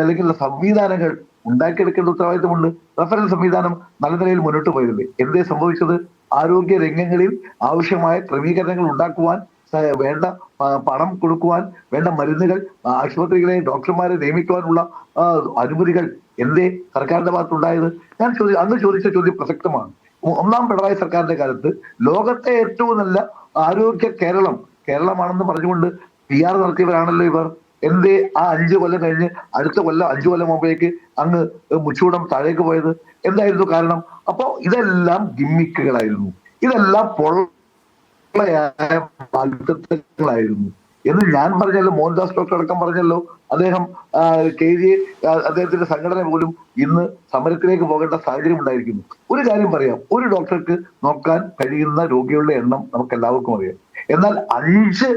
അല്ലെങ്കിൽ സംവിധാനങ്ങൾ ഉണ്ടാക്കിയെടുക്കേണ്ട ഉത്തരവാദിത്തമുണ്ട്. റഫറൽ സംവിധാനം നല്ല നിലയിൽ മുന്നോട്ട് പോയതല്ലേ? എന്തേ സംഭവിച്ചത്? ആരോഗ്യ രംഗങ്ങളിൽ ആവശ്യമായ ക്രമീകരണങ്ങൾ ഉണ്ടാക്കുവാൻ, വേണ്ട പണം കൊടുക്കുവാൻ, വേണ്ട മരുന്നുകൾ, ആശുപത്രികളെ ഡോക്ടർമാരെ നിയമിക്കുവാനുള്ള അനുമതികൾ എന്തേ സർക്കാരിന്റെ ഭാഗത്തുണ്ടായത്? ഞാൻ അന്ന് ചോദിച്ച ചോദ്യം പ്രസക്തമാണ്. 1ാം പിണറായി സർക്കാരിന്റെ കാലത്ത് ലോകത്തെ ഏറ്റവും നല്ല ആരോഗ്യ കേരളമാണെന്ന് പറഞ്ഞുകൊണ്ട് PR നടത്തിയവരാണല്ലോ ഇവർ. എന്തേ ആ 5 കൊല്ലം കഴിഞ്ഞ് അടുത്ത കൊല്ലം 5 കൊല്ലം മുമ്പേക്ക് അങ്ങ് മുച്ചൂടം താഴേക്ക് പോയത്? എന്തായിരുന്നു കാരണം? അപ്പോ ഇതെല്ലാം ഗിമ്മിക്കുകളായിരുന്നു, ഇതെല്ലാം പൊള്ളയായ വാഗ്ദത്തങ്ങളായിരുന്നു എന്ന് ഞാൻ പറഞ്ഞല്ലോ. മോഹൻദാസ് ഡോക്ടർ അടക്കം പറഞ്ഞല്ലോ. അദ്ദേഹം അദ്ദേഹത്തിന്റെ സംഘടന പോലും ഇന്ന് സമരത്തിലേക്ക് പോകേണ്ട സാഹചര്യം ഉണ്ടായിരിക്കുന്നു. ഒരു കാര്യം പറയാം, ഒരു ഡോക്ടർക്ക് നോക്കാൻ കഴിയുന്ന രോഗികളുടെ എണ്ണം നമുക്ക് എല്ലാവർക്കും അറിയാം. എന്നാൽ 5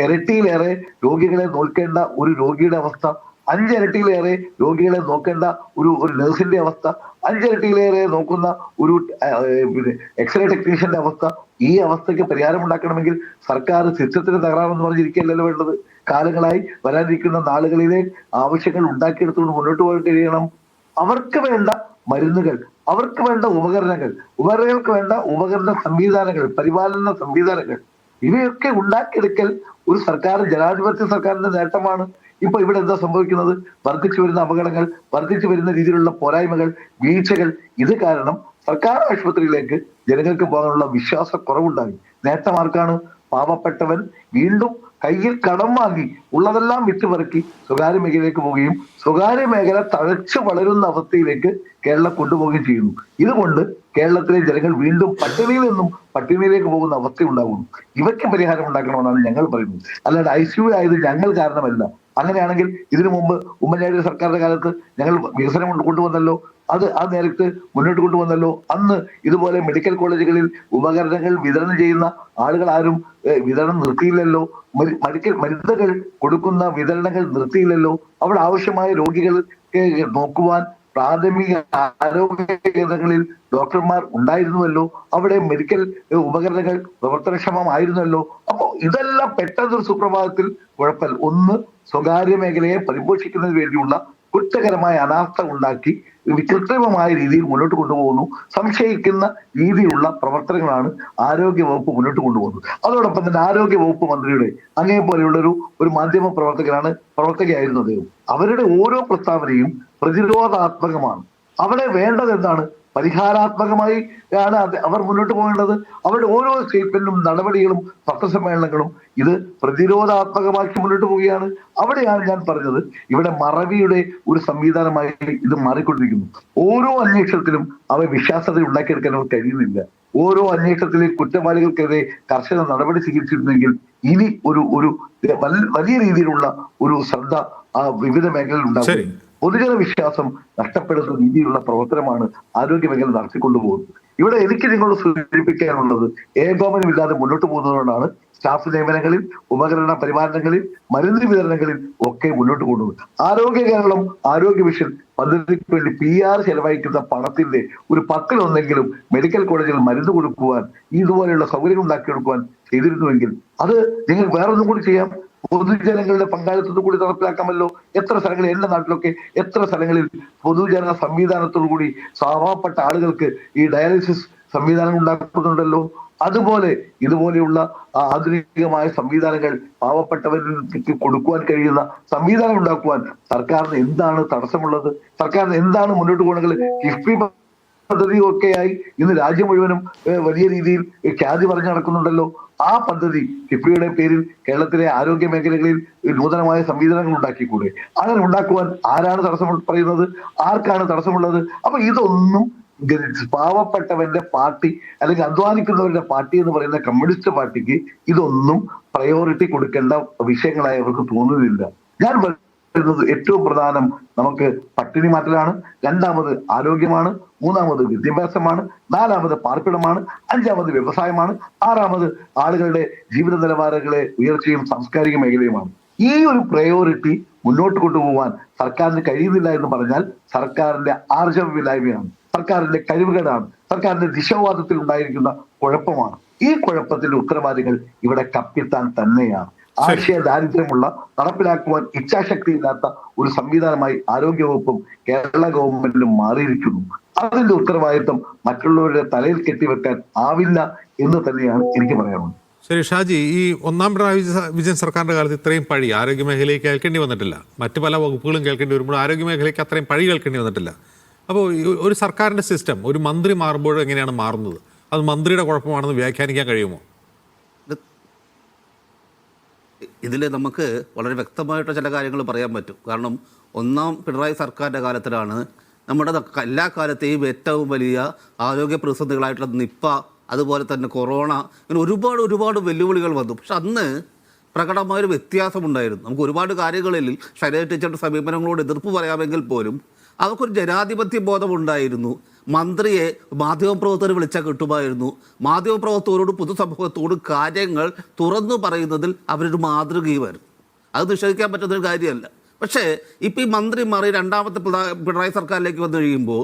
ഇരട്ടിയിലേറെ രോഗികളെ നോക്കേണ്ട ഒരു രോഗിയുടെ അവസ്ഥ, 5 ഇരട്ടിയിലേറെ രോഗികളെ നോക്കേണ്ട ഒരു നഴ്സിന്റെ അവസ്ഥ, 5 ഇരട്ടിയിലേറെ നോക്കുന്ന ഒരു എക്സ്റേ ടെക്നീഷ്യന്റെ അവസ്ഥ, ഈ അവസ്ഥയ്ക്ക് പരിഹാരം ഉണ്ടാക്കണമെങ്കിൽ സർക്കാർ സിസ്റ്റത്തിന് തകരാറെന്ന് പറഞ്ഞിരിക്കുകയല്ലല്ലോ വേണ്ടത്. കാലങ്ങളായി വരാനിരിക്കുന്ന നാളുകളിലെ ആവശ്യങ്ങൾ ഉണ്ടാക്കിയെടുത്തുകൊണ്ട് മുന്നോട്ട് പോകാൻ കഴിയണം. അവർക്ക് വേണ്ട മരുന്നുകൾ, അവർക്ക് വേണ്ട ഉപകരണങ്ങൾക്ക് വേണ്ട ഉപകരണ സംവിധാനങ്ങൾ, പരിപാലന സംവിധാനങ്ങൾ, ഇവയൊക്കെ ഉണ്ടാക്കിയെടുക്കൽ ഒരു സർക്കാർ, ജനാധിപത്യ സർക്കാരിന്റെ നേട്ടമാണ്. ഇപ്പൊ ഇവിടെ എന്താ സംഭവിക്കുന്നത്? വർദ്ധിച്ചു വരുന്ന അപകടങ്ങൾ, വർദ്ധിച്ചു വരുന്ന രീതിയിലുള്ള പോരായ്മകൾ, വീഴ്ചകൾ, ഇത് കാരണം സർക്കാർ ആശുപത്രിയിലേക്ക് ജനങ്ങൾക്ക് പോകാനുള്ള വിശ്വാസക്കുറവുണ്ടായി. നേട്ടമാർക്കാണ്? പാവപ്പെട്ടവൻ വീണ്ടും കയ്യിൽ കടം വാങ്ങി ഉള്ളതെല്ലാം വിറ്റുപെറുക്കി സ്വകാര്യ മേഖലയിലേക്ക് പോവുകയും സ്വകാര്യ മേഖല തഴച്ചു വളരുന്ന അവസ്ഥയിലേക്ക് കേരളം കൊണ്ടുപോവുകയും ചെയ്യുന്നു. ഇതുകൊണ്ട് കേരളത്തിലെ ജനങ്ങൾ വീണ്ടും പട്ടിണിയിൽ നിന്നും പട്ടിണിയിലേക്ക് പോകുന്ന അവസ്ഥ ഉണ്ടാകുന്നു. ഇവയ്ക്ക് പരിഹാരം ഉണ്ടാക്കണമെന്നാണ് ഞങ്ങൾ പറയുന്നത്. അല്ലാതെ ICU ആയത് ഞങ്ങൾ കാരണമല്ല. അങ്ങനെയാണെങ്കിൽ ഇതിനു മുമ്പ് ഉമ്മൻചാണ്ടി സർക്കാരിന്റെ കാലത്ത് ഞങ്ങൾ വികസനം കൊണ്ടുവന്നല്ലോ, അത് ആ നേരത്ത് മുന്നോട്ട് കൊണ്ടുവന്നല്ലോ. അന്ന് ഇതുപോലെ മെഡിക്കൽ കോളേജുകളിൽ ഉപകരണങ്ങൾ വിതരണം ചെയ്യുന്ന ആളുകൾ ആരും വിതരണം നിർത്തിയില്ലല്ലോ. മരുന്നുകൾ കൊടുക്കുന്ന വിതരണങ്ങൾ നിർത്തിയില്ലല്ലോ. അവിടെ ആവശ്യമായ രോഗികൾക്ക് നോക്കുവാൻ പ്രാഥമിക ആരോഗ്യ കേന്ദ്രങ്ങളിൽ ഡോക്ടർമാർ ഉണ്ടായിരുന്നുവല്ലോ. അവിടെ മെഡിക്കൽ ഉപകരണങ്ങൾ പ്രവർത്തനക്ഷമമായിരുന്നല്ലോ. അപ്പോ ഇതെല്ലാം പെട്ടെന്നൊരു സുപ്രഭാതത്തിൽ കുഴപ്പമില്ല. ഒന്ന്, സ്വകാര്യ മേഖലയെ പരിപോഷിക്കുന്നതിന് വേണ്ടിയുള്ള കുറ്റകരമായ അനാസ്ഥ ഉണ്ടാക്കി കൃത്രിമമായ രീതിയിൽ മുന്നോട്ട് കൊണ്ടുപോകുന്നു. സംശയിക്കുന്ന രീതിയിലുള്ള പ്രവർത്തനങ്ങളാണ് ആരോഗ്യ വകുപ്പ് മുന്നോട്ട് കൊണ്ടുപോകുന്നത്. അതോടൊപ്പം തന്നെ ആരോഗ്യ വകുപ്പ് മന്ത്രിയുടെ അങ്ങേ പോലെയുള്ള ഒരു മാധ്യമ പ്രവർത്തകയായിരുന്നു അദ്ദേഹം. അവരുടെ ഓരോ പ്രസ്താവനയും പ്രതിരോധാത്മകമാണ്. അവിടെ വേണ്ടത് എന്താണ്? പരിഹാരാത്മകമായി ആണ് അവർ മുന്നോട്ട് പോകേണ്ടത്. അവരുടെ ഓരോ സ്റ്റേറ്റ്മെന്റും നടപടികളും പത്രസമ്മേളനങ്ങളും ഇത് പ്രതിരോധാത്മകമാക്കി മുന്നോട്ട് പോവുകയാണ്. അവിടെയാണ് ഞാൻ പറഞ്ഞത്, ഇവിടെ മറവിയുടെ ഒരു സംവിധാനമായി ഇത് മാറിക്കൊണ്ടിരിക്കുന്നു. ഓരോ അന്വേഷണത്തിലും അവ വിശ്വാസ്യത ഉണ്ടാക്കിയെടുക്കാൻ അവർ കഴിയുന്നില്ല. ഓരോ അന്വേഷണത്തിലെ കുറ്റവാളികൾക്കെതിരെ കർശന നടപടി സ്വീകരിച്ചിരുന്നെങ്കിൽ ഇനി ഒരു വലിയ രീതിയിലുള്ള ഒരു ശ്രദ്ധ ആ വിവിധ മേഖലകളിൽ ഉണ്ടാകും. പൊതുജന വിശ്വാസം നഷ്ടപ്പെടുന്ന രീതിയിലുള്ള പ്രവർത്തനമാണ് ആരോഗ്യ മേഖല നടത്തിക്കൊണ്ടുപോകുന്നത്. ഇവിടെ എനിക്ക് നിങ്ങളോട് സൂചിപ്പിക്കാനുള്ളത്, ഏകോപനമില്ലാതെ മുന്നോട്ട് പോകുന്നതുകൊണ്ടാണ് സ്റ്റാഫ് നിയമനങ്ങളിൽ, ഉപകരണ പരിപാലനങ്ങളിൽ, മരുന്ന് വിതരണങ്ങളിൽ ഒക്കെ മുന്നോട്ട് കൊണ്ടുപോകുന്നത്. ആരോഗ്യ കേരളം, ആരോഗ്യ മിഷൻ പദ്ധതിക്ക് വേണ്ടി PR ചെലവഴിക്കുന്ന പണത്തിന്റെ ഒരു 10-1 മെഡിക്കൽ കോളേജിൽ മരുന്ന് കൊടുക്കുവാൻ, ഇതുപോലെയുള്ള സൗകര്യങ്ങൾ ഉണ്ടാക്കിയെടുക്കുവാൻ ചെയ്തിരുന്നുവെങ്കിൽ അത് നിങ്ങൾ വേറൊന്നും കൂടി ചെയ്യാം. പൊതുജനങ്ങളുടെ പങ്കാളിത്തത്തോടു കൂടി നടപ്പിലാക്കാമല്ലോ. എത്ര സ്ഥലങ്ങളിൽ, എന്റെ നാട്ടിലൊക്കെ എത്ര സ്ഥലങ്ങളിൽ പൊതുജന സംവിധാനത്തോടു കൂടി പാവപ്പെട്ട ആളുകൾക്ക് ഈ ഡയാലിസിസ് സംവിധാനം ഉണ്ടാക്കുന്നുണ്ടല്ലോ. അതുപോലെ ഇതുപോലെയുള്ള ആധുനികമായ സംവിധാനങ്ങൾ പാവപ്പെട്ടവർക്ക് കൊടുക്കുവാൻ കഴിയുന്ന സംവിധാനം ഉണ്ടാക്കുവാൻ സർക്കാരിന് എന്താണ് തടസ്സമുള്ളത്? സർക്കാരിന് എന്താണ് മുന്നോട്ട് പോകണമെങ്കിൽ? കിഫ്ബി പദ്ധതിയൊക്കെയായി ഇന്ന് രാജ്യം മുഴുവനും വലിയ രീതിയിൽ ഖ്യാതി പറഞ്ഞു നടക്കുന്നുണ്ടല്ലോ. ആ പദ്ധതി കിഫ്ബിയുടെ പേരിൽ കേരളത്തിലെ ആരോഗ്യ മേഖലകളിൽ നൂതനമായ സംവിധാനങ്ങൾ ഉണ്ടാക്കിക്കൂടെ? അങ്ങനെ ഉണ്ടാക്കുവാൻ ആരാണ് തടസ്സം പറയുന്നത്? ആർക്കാണ് തടസ്സമുള്ളത്? അപ്പൊ ഇതൊന്നും പാവപ്പെട്ടവന്റെ പാർട്ടി അല്ലെങ്കിൽ അധ്വാനിക്കുന്നവരുടെ പാർട്ടി എന്ന് പറയുന്ന കമ്മ്യൂണിസ്റ്റ് പാർട്ടിക്ക് ഇതൊന്നും പ്രയോറിറ്റി കൊടുക്കേണ്ട വിഷയങ്ങളായി അവർക്ക് തോന്നുന്നില്ല. ഞാൻ പറയുന്നത് ഏറ്റവും പ്രധാനം നമുക്ക് പട്ടിണി മാറ്റലാണ്, രണ്ടാമത് ആരോഗ്യമാണ്, മൂന്നാമത് വിദ്യാഭ്യാസമാണ്, നാലാമത് പാർപ്പിടമാണ്, അഞ്ചാമത് വ്യവസായമാണ്, ആറാമത് ആളുകളുടെ ജീവിത നിലവാരങ്ങളെ ഉയർച്ചയും സാംസ്കാരിക മേഖലയുമാണ്. ഈ ഒരു പ്രയോറിറ്റി മുന്നോട്ട് കൊണ്ടുപോകാൻ സർക്കാരിന് കഴിയുന്നില്ല എന്ന് പറഞ്ഞാൽ സർക്കാരിന്റെ ആർജവമില്ലായ്മയാണ്, സർക്കാരിന്റെ കഴിവുകേടാണ്, സർക്കാരിന്റെ ദിശാവാദത്തിൽ ഉണ്ടായിരിക്കുന്ന കുഴപ്പമാണ്. ഈ കുഴപ്പത്തിന്റെ ഉത്തരവാദികൾ ഇവിടെ കപ്പിത്താൻ തന്നെയാണ്. ആശയ ദാരിദ്ര്യമുള്ള, നടപ്പിലാക്കുവാൻ ഇച്ഛാശക്തി ഇല്ലാത്ത ഒരു സംവിധാനമായി ആരോഗ്യവകുപ്പും കേരള ഗവൺമെന്റിലും മാറിയിരിക്കുന്നു. അതിന്റെ ഉത്തരവാദിത്വം മറ്റുള്ളവരുടെ തലയിൽ കെട്ടിവെക്കാൻ ആവില്ല എന്ന് തന്നെയാണ് എനിക്ക് പറയാനുള്ളത്.
ശരി ഷാജി, ഈ ഒന്നാം പിണറായി വിജയൻ സർക്കാരിന്റെ കാലത്ത് ഇത്രയും പഴി ആരോഗ്യ മേഖലയ്ക്ക് കേൾക്കേണ്ടി വന്നിട്ടില്ല. മറ്റു പല വകുപ്പുകളും കേൾക്കേണ്ടി വരുമ്പോൾ ആരോഗ്യ മേഖലയ്ക്ക് അത്രയും പഴി കേൾക്കേണ്ടി വന്നിട്ടില്ല. അപ്പോൾ ഒരു സർക്കാരിന്റെ സിസ്റ്റം ഒരു മന്ത്രി മാറുമ്പോൾ എങ്ങനെയാണ് മാറുന്നത്? അത് മന്ത്രിയുടെ കുഴപ്പമാണെന്ന് വ്യാഖ്യാനിക്കാൻ കഴിയുമോ?
ഇതിൽ നമുക്ക് വളരെ വ്യക്തമായിട്ട് ചില കാര്യങ്ങൾ പറയാൻ പറ്റും. കാരണം ഒന്നാം പിണറായി സർക്കാരിൻ്റെ കാലത്തിലാണ് നമ്മുടെ എല്ലാ കാലത്തെയും ഏറ്റവും വലിയ ആരോഗ്യ പ്രതിസന്ധികളായിട്ടുള്ള നിപ്പ, അതുപോലെ തന്നെ കൊറോണ, ഇങ്ങനെ ഒരുപാട് വെല്ലുവിളികൾ വന്നു. പക്ഷെ അന്ന് പ്രകടമായൊരു വ്യത്യാസമുണ്ടായിരുന്നു. നമുക്ക് ഒരുപാട് കാര്യങ്ങളിൽ ശൈലജ ടീച്ചറുടെ സമീപനങ്ങളോട് എതിർപ്പ് പറയാമെങ്കിൽ പോലും അവർക്കൊരു ജനാധിപത്യ ബോധമുണ്ടായിരുന്നു. മന്ത്രിയെ മാധ്യമപ്രവർത്തകർ വിളിച്ചാൽ കിട്ടുമായിരുന്നു. മാധ്യമപ്രവർത്തകരോട് പൊതുസമൂഹത്തോട് കാര്യങ്ങൾ തുറന്നു പറയുന്നതിൽ അവരൊരു മാതൃകയുമായിരുന്നു. അത് നിഷേധിക്കാൻ പറ്റുന്നൊരു കാര്യമല്ല. പക്ഷേ ഇപ്പം ഈ മന്ത്രി മാറി രണ്ടാമത്തെ പിണറായി സർക്കാരിലേക്ക് വന്നു കഴിയുമ്പോൾ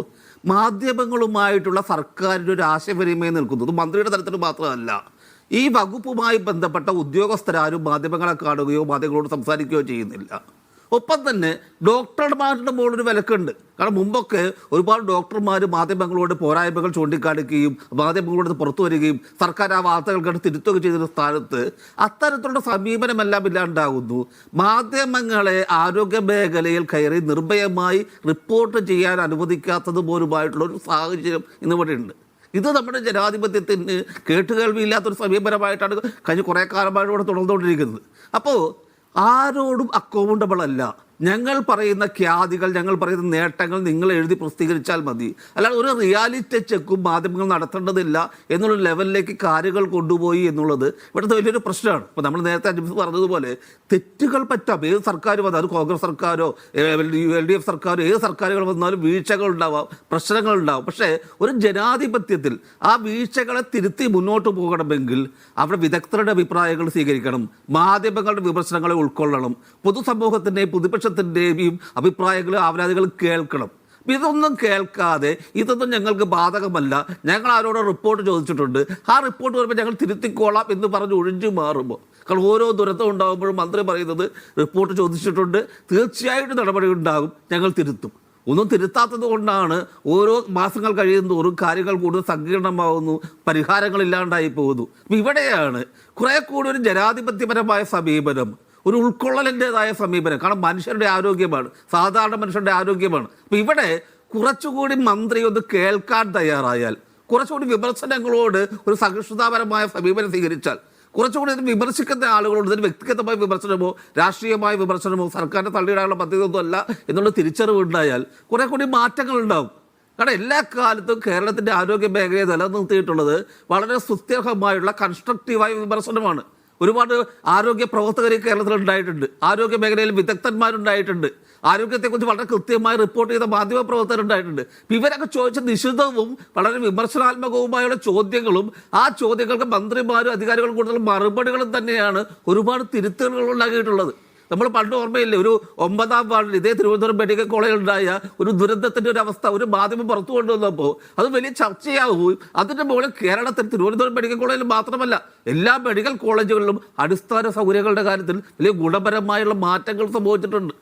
മാധ്യമങ്ങളുമായിട്ടുള്ള സർക്കാരിൻ്റെ ഒരു ആശയവിനിമയം നിൽക്കുന്നത് മന്ത്രിയുടെ തലത്തിൽ മാത്രമല്ല, ഈ വകുപ്പുമായി ബന്ധപ്പെട്ട ഉദ്യോഗസ്ഥരാരും മാധ്യമങ്ങളെ കാണുകയോ മാധ്യമങ്ങളോട് സംസാരിക്കുകയോ ചെയ്യുന്നില്ല. ഒപ്പം തന്നെ ഡോക്ടർമാരുടെ മുകളിലൊരു വിലക്കുണ്ട്. കാരണം മുമ്പൊക്കെ ഒരുപാട് ഡോക്ടർമാർ മാധ്യമങ്ങളോട് പോരായ്മകൾ ചൂണ്ടിക്കാണിക്കുകയും മാധ്യമങ്ങളോട് പുറത്തു വരികയും സർക്കാർ ആ വാർത്തകൾ കണ്ട് തിരുത്തുകയും ചെയ്തിരുന്ന സ്ഥാനത്ത് അത്തരത്തിലുള്ള സമീപനമെല്ലാം ഇല്ലാണ്ടാകുന്നു. മാധ്യമങ്ങളെ ആരോഗ്യ മേഖലയിൽ കയറി നിർഭയമായി റിപ്പോർട്ട് ചെയ്യാൻ അനുവദിക്കാത്തത് പോലുമായിട്ടുള്ള ഒരു സാഹചര്യം ഇന്നിവിടെ ഉണ്ട്. ഇത് നമ്മുടെ ജനാധിപത്യത്തിന് കേട്ടുകേൾവിയില്ലാത്തൊരു സമീപനമായിട്ടാണ് കഴിഞ്ഞ കുറേ കാലമായിട്ട് ഇവിടെ തുടർന്നുകൊണ്ടിരിക്കുന്നത്. അപ്പോൾ ആരോടും അക്കൗണ്ടബിൾ അല്ല. ഞങ്ങൾ പറയുന്ന ഖ്യാതികൾ, ഞങ്ങൾ പറയുന്ന നേട്ടങ്ങൾ നിങ്ങൾ എഴുതി പ്രസിദ്ധീകരിച്ചാൽ മതി, അല്ലാതെ ഒരു റിയാലിറ്റി ചെക്കും മാധ്യമങ്ങൾ നടത്തേണ്ടതില്ല എന്നുള്ള ലെവലിലേക്ക് കാര്യങ്ങൾ കൊണ്ടുപോയി എന്നുള്ളത് ഇവിടുത്തെ വലിയൊരു പ്രശ്നമാണ്. ഇപ്പോൾ നമ്മൾ നേരത്തെ അജിബ് പറഞ്ഞതുപോലെ തെറ്റുകൾ പറ്റാം. ഏത് സർക്കാർ വന്നാലും, അത് കോൺഗ്രസ് സർക്കാരോ LDF സർക്കാരോ ഏത് സർക്കാരുകൾ വന്നാലും വീഴ്ചകൾ ഉണ്ടാവാം, പ്രശ്നങ്ങൾ ഉണ്ടാവും. പക്ഷേ ഒരു ജനാധിപത്യത്തിൽ ആ വീഴ്ചകളെ തിരുത്തി മുന്നോട്ട് പോകണമെങ്കിൽ അവിടെ വിദഗ്ധരുടെ അഭിപ്രായങ്ങൾ സ്വീകരിക്കണം, മാധ്യമങ്ങളുടെ വിമർശനങ്ങളെ ഉൾക്കൊള്ളണം, പൊതുസമൂഹത്തിൻ്റെയും പ്രതിപക്ഷത്തിൻ്റെയും അഭിപ്രായങ്ങൾ ആവലാതികൾ കേൾക്കണം. ഇതൊന്നും കേൾക്കാതെ ഇതൊന്നും ഞങ്ങൾക്ക് ബാധകമല്ല, ഞങ്ങൾ ആരോട് റിപ്പോർട്ട് ചോദിച്ചിട്ടുണ്ട്, ആ റിപ്പോർട്ട് വരുമ്പോൾ ഞങ്ങൾ തിരുത്തിക്കോളാം എന്ന് പറഞ്ഞ് ഒഴിഞ്ഞു മാറുമ്പോൾ, കാരണം ഓരോ ദുരന്തം ഉണ്ടാകുമ്പോഴും മന്ത്രി പറയുന്നത് റിപ്പോർട്ട് ചോദിച്ചിട്ടുണ്ട്, തീർച്ചയായിട്ടും നടപടി ഉണ്ടാകും, ഞങ്ങൾ തിരുത്തും. ഒന്നും തിരുത്താത്തത് കൊണ്ടാണ് ഓരോ മാസങ്ങൾ കഴിയുന്നതോറും കാര്യങ്ങൾ കൂടുതൽ സങ്കീർണമാവുന്നു, പരിഹാരങ്ങളില്ലാണ്ടായി പോകുന്നു. അപ്പം ഇവിടെയാണ് കുറേ കൂടി ഒരു ജനാധിപത്യപരമായ സമീപനം, ഒരു ഉൾക്കൊള്ളലിൻ്റെതായ സമീപനം. കാരണം മനുഷ്യരുടെ ആരോഗ്യമാണ്, സാധാരണ മനുഷ്യരുടെ ആരോഗ്യമാണ്. അപ്പോൾ ഇവിടെ കുറച്ചുകൂടി മന്ത്രി ഒന്ന് കേൾക്കാൻ തയ്യാറായാൽ, കുറച്ചുകൂടി വിമർശനങ്ങളോട് ഒരു സഹിഷ്ണുതാപരമായ സമീപനം സ്വീകരിച്ചാൽ, കുറച്ചുകൂടി ഇത് വിമർശിക്കുന്ന ആളുകളോട് ഇതിന് വ്യക്തിഗതമായ വിമർശനമോ രാഷ്ട്രീയമായ വിമർശനമോ സർക്കാരിനെ തള്ളിയിടാനുള്ള പദ്ധതിയൊന്നും അല്ല എന്നുള്ള തിരിച്ചറിവ് ഉണ്ടായാൽ കുറെ കൂടി മാറ്റങ്ങൾ ഉണ്ടാവും. കാരണം എല്ലാ കാലത്തും കേരളത്തിൻ്റെ ആരോഗ്യ മേഖലയെ നിലനിർത്തിയിട്ടുള്ളത് വളരെ സുസ്ഥിരമായുള്ള കൺസ്ട്രക്റ്റീവായ വിമർശനമാണ്. ഒരുപാട് ആരോഗ്യ പ്രവർത്തകർ കേരളത്തിൽ ഉണ്ടായിട്ടുണ്ട്, ആരോഗ്യ മേഖലയിൽ വിദഗ്ധന്മാരുണ്ടായിട്ടുണ്ട്, ആരോഗ്യത്തെക്കുറിച്ച് വളരെ കൃത്യമായി റിപ്പോർട്ട് ചെയ്ത മാധ്യമ പ്രവർത്തകരുണ്ടായിട്ടുണ്ട്. ഇവരൊക്കെ ചോദിച്ച നിശിതവും വളരെ വിമർശനാത്മകവുമായുള്ള ചോദ്യങ്ങളും ആ ചോദ്യങ്ങൾക്ക് മന്ത്രിമാരും അധികാരികളും കൂടുതൽ മറുപടികളും തന്നെയാണ് ഒരുപാട് തിരുത്തലുകൾ ഉണ്ടാക്കിയിട്ടുള്ളത്. നമ്മൾ പണ്ട് ഓർമ്മയില്ലേ, ഒരു 9ാം വാർഡിൽ ഇതേ തിരുവനന്തപുരം മെഡിക്കൽ കോളേജിൽ ഉണ്ടായ ഒരു ദുരന്തത്തിൻ്റെ ഒരു അവസ്ഥ ഒരു മാധ്യമം പുറത്തു കൊണ്ടുവന്നപ്പോൾ അത് വലിയ ചർച്ചയാവുകയും അതിൻ്റെ മുകളിൽ കേരളത്തിൽ തിരുവനന്തപുരം മെഡിക്കൽ കോളേജിൽ മാത്രമല്ല എല്ലാ മെഡിക്കൽ കോളേജുകളിലും അടിസ്ഥാന സൗകര്യങ്ങളുടെ കാര്യത്തിൽ വലിയ ഗുണപരമായുള്ള മാറ്റങ്ങൾ സംഭവിച്ചിട്ടുണ്ട്.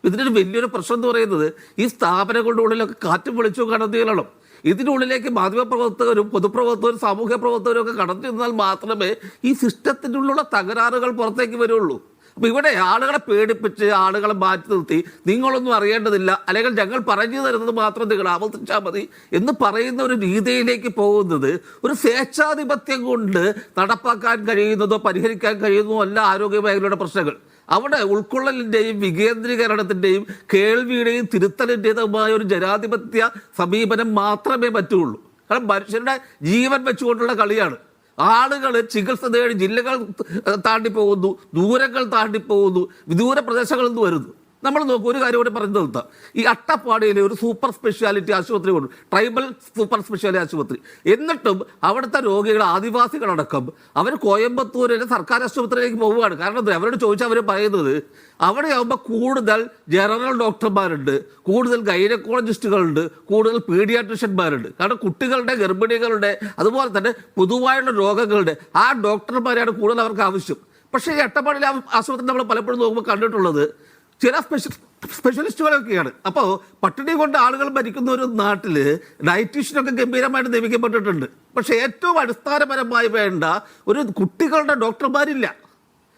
ഇതിനൊരു വലിയൊരു പ്രശ്നം എന്ന് പറയുന്നത് ഈ സ്ഥാപനങ്ങളുടെ ഉള്ളിലൊക്കെ കാറ്റും വെളിച്ചവും കടന്നു. ഇതിനുള്ളിലേക്ക് മാധ്യമപ്രവർത്തകരും പൊതുപ്രവർത്തകരും സാമൂഹ്യ പ്രവർത്തകരും ഒക്കെ കടന്നു ചെന്നാൽ മാത്രമേ ഈ സിസ്റ്റത്തിൻ്റെ ഉള്ളിലുള്ള തകരാറുകൾ പുറത്തേക്ക് വരുള്ളൂ. അപ്പോൾ ഇവിടെ ആളുകളെ പേടിപ്പിച്ച് ആളുകളെ മാറ്റി നിർത്തി നിങ്ങളൊന്നും അറിയേണ്ടതില്ല, അല്ലെങ്കിൽ ഞങ്ങൾ പറഞ്ഞു തരുന്നത് മാത്രം നിങ്ങൾ ആവർത്തിച്ചാൽ മതി എന്ന് പറയുന്ന ഒരു രീതിയിലേക്ക് പോകുന്നത് ഒരു സ്വേച്ഛാധിപത്യം കൊണ്ട് നടപ്പാക്കാൻ കഴിയുന്നതോ പരിഹരിക്കാൻ കഴിയുന്നതോ അല്ല ആരോഗ്യ മേഖലയുടെ പ്രശ്നങ്ങൾ. അവിടെ ഉൾക്കൊള്ളലിൻ്റെയും വികേന്ദ്രീകരണത്തിൻ്റെയും കേൾവിയുടെയും തിരുത്തലിൻ്റെതുമായ ഒരു ജനാധിപത്യ സമീപനം മാത്രമേ പറ്റുള്ളൂ. കാരണം മനുഷ്യരുടെ ജീവൻ വെച്ചുകൊണ്ടുള്ള കളിയാണ്. ആളുകൾ ചികിത്സ തേടി ജില്ലകൾ താണ്ടിപ്പോകുന്നു, ദൂരങ്ങൾ താണ്ടിപ്പോകുന്നു, വിദൂര പ്രദേശങ്ങളിൽ നിന്ന് വരുന്നു. നമ്മൾ നോക്കും, ഒരു കാര്യം കൂടി പറഞ്ഞു നിർത്താം. ഈ അട്ടപ്പാടിയിൽ ഒരു സൂപ്പർ സ്പെഷ്യാലിറ്റി ആശുപത്രി കൊണ്ട്, ട്രൈബൽ സൂപ്പർ സ്പെഷ്യാലിറ്റി ആശുപത്രി, എന്നിട്ടും അവിടുത്തെ രോഗികൾ ആദിവാസികളടക്കം അവർ കോയമ്പത്തൂരിലെ സർക്കാർ ആശുപത്രിയിലേക്ക് പോവുകയാണ്. കാരണം അവരോട് ചോദിച്ചാൽ അവർ പറയുന്നത് അവിടെയാകുമ്പോൾ കൂടുതൽ ജനറൽ ഡോക്ടർമാരുണ്ട്, കൂടുതൽ ഗൈനക്കോളജിസ്റ്റുകളുണ്ട്, കൂടുതൽ പീഡിയാട്രിഷ്യന്മാരുണ്ട്. കാരണം കുട്ടികളുടെ, ഗർഭിണികളുടെ, അതുപോലെ തന്നെ പൊതുവായുള്ള രോഗങ്ങളുടെ ആ ഡോക്ടർമാരെയാണ് കൂടുതൽ അവർക്ക് ആവശ്യം. പക്ഷേ ഈ അട്ടപ്പാടിയിലെ ആശുപത്രി നമ്മൾ പലപ്പോഴും നോക്കുമ്പോൾ കണ്ടിട്ടുള്ളത് ചില സ്പെഷ്യലിസ്റ്റുകളൊക്കെയാണ്. അപ്പോൾ പട്ടിണി കൊണ്ട് ആളുകൾ ഭരിക്കുന്ന ഒരു നാട്ടിൽ ഡയറ്റീഷ്യനൊക്കെ ഗംഭീരമായിട്ട് നിയമിക്കപ്പെട്ടിട്ടുണ്ട്. പക്ഷേ ഏറ്റവും അടിസ്ഥാനപരമായി വേണ്ട ഒരു കുട്ടികളുടെ ഡോക്ടർമാരില്ല.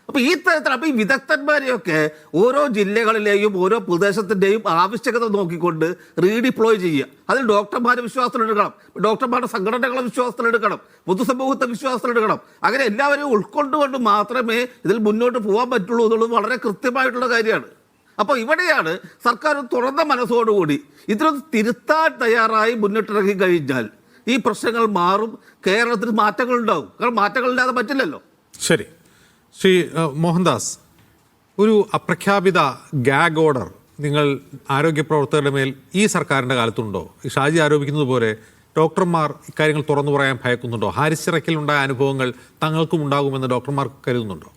അപ്പോൾ ഈ തരത്തിൽ അപ്പോൾ ഈ വിദഗ്ധന്മാരെയൊക്കെ ഓരോ ജില്ലകളിലെയും ഓരോ പ്രദേശത്തിൻ്റെയും ആവശ്യകത നോക്കിക്കൊണ്ട് റീഡിപ്ലോയ് ചെയ്യുക. അതിൽ ഡോക്ടർമാരെ വിശ്വാസത്തിലെടുക്കണം, ഡോക്ടർമാരുടെ സംഘടനകളെ വിശ്വാസത്തിലെടുക്കണം, പൊതുസമൂഹത്തെ വിശ്വാസത്തിലെടുക്കണം. അങ്ങനെ എല്ലാവരെയും ഉൾക്കൊണ്ടുകൊണ്ട് മാത്രമേ ഇതിൽ മുന്നോട്ട് പോകാൻ പറ്റുള്ളൂ എന്നുള്ളത് വളരെ കൃത്യമായിട്ടുള്ള കാര്യമാണ്. അപ്പോൾ ഇവിടെയാണ് സർക്കാർ തുറന്ന മനസ്സോടുകൂടി ഇതിനൊന്ന് തിരുത്താൻ തയ്യാറായി മുന്നിട്ടിറങ്ങി കഴിഞ്ഞാൽ ഈ പ്രശ്നങ്ങൾ മാറും, കേരളത്തിൽ മാറ്റങ്ങൾ ഉണ്ടാവും. കാരണം മാറ്റങ്ങളില്ലാതെ പറ്റില്ലല്ലോ.
ശരി, ശ്രീ മോഹൻദാസ്, ഒരു അപ്രഖ്യാപിത ഗാഗ് ഓർഡർ നിങ്ങൾ ആരോഗ്യ പ്രവർത്തകരുടെ മേൽ ഈ സർക്കാരിൻ്റെ കാലത്തുണ്ടോ? ഷാജി ആരോപിക്കുന്നത് പോലെ ഡോക്ടർമാർ ഇക്കാര്യങ്ങൾ തുറന്നു പറയാൻ ഭയക്കുന്നുണ്ടോ? ഹാരിസ് ചിറക്കിലുണ്ടായ അനുഭവങ്ങൾ തങ്ങൾക്കും ഉണ്ടാകുമെന്ന് ഡോക്ടർമാർ കരുതുന്നുണ്ടോ?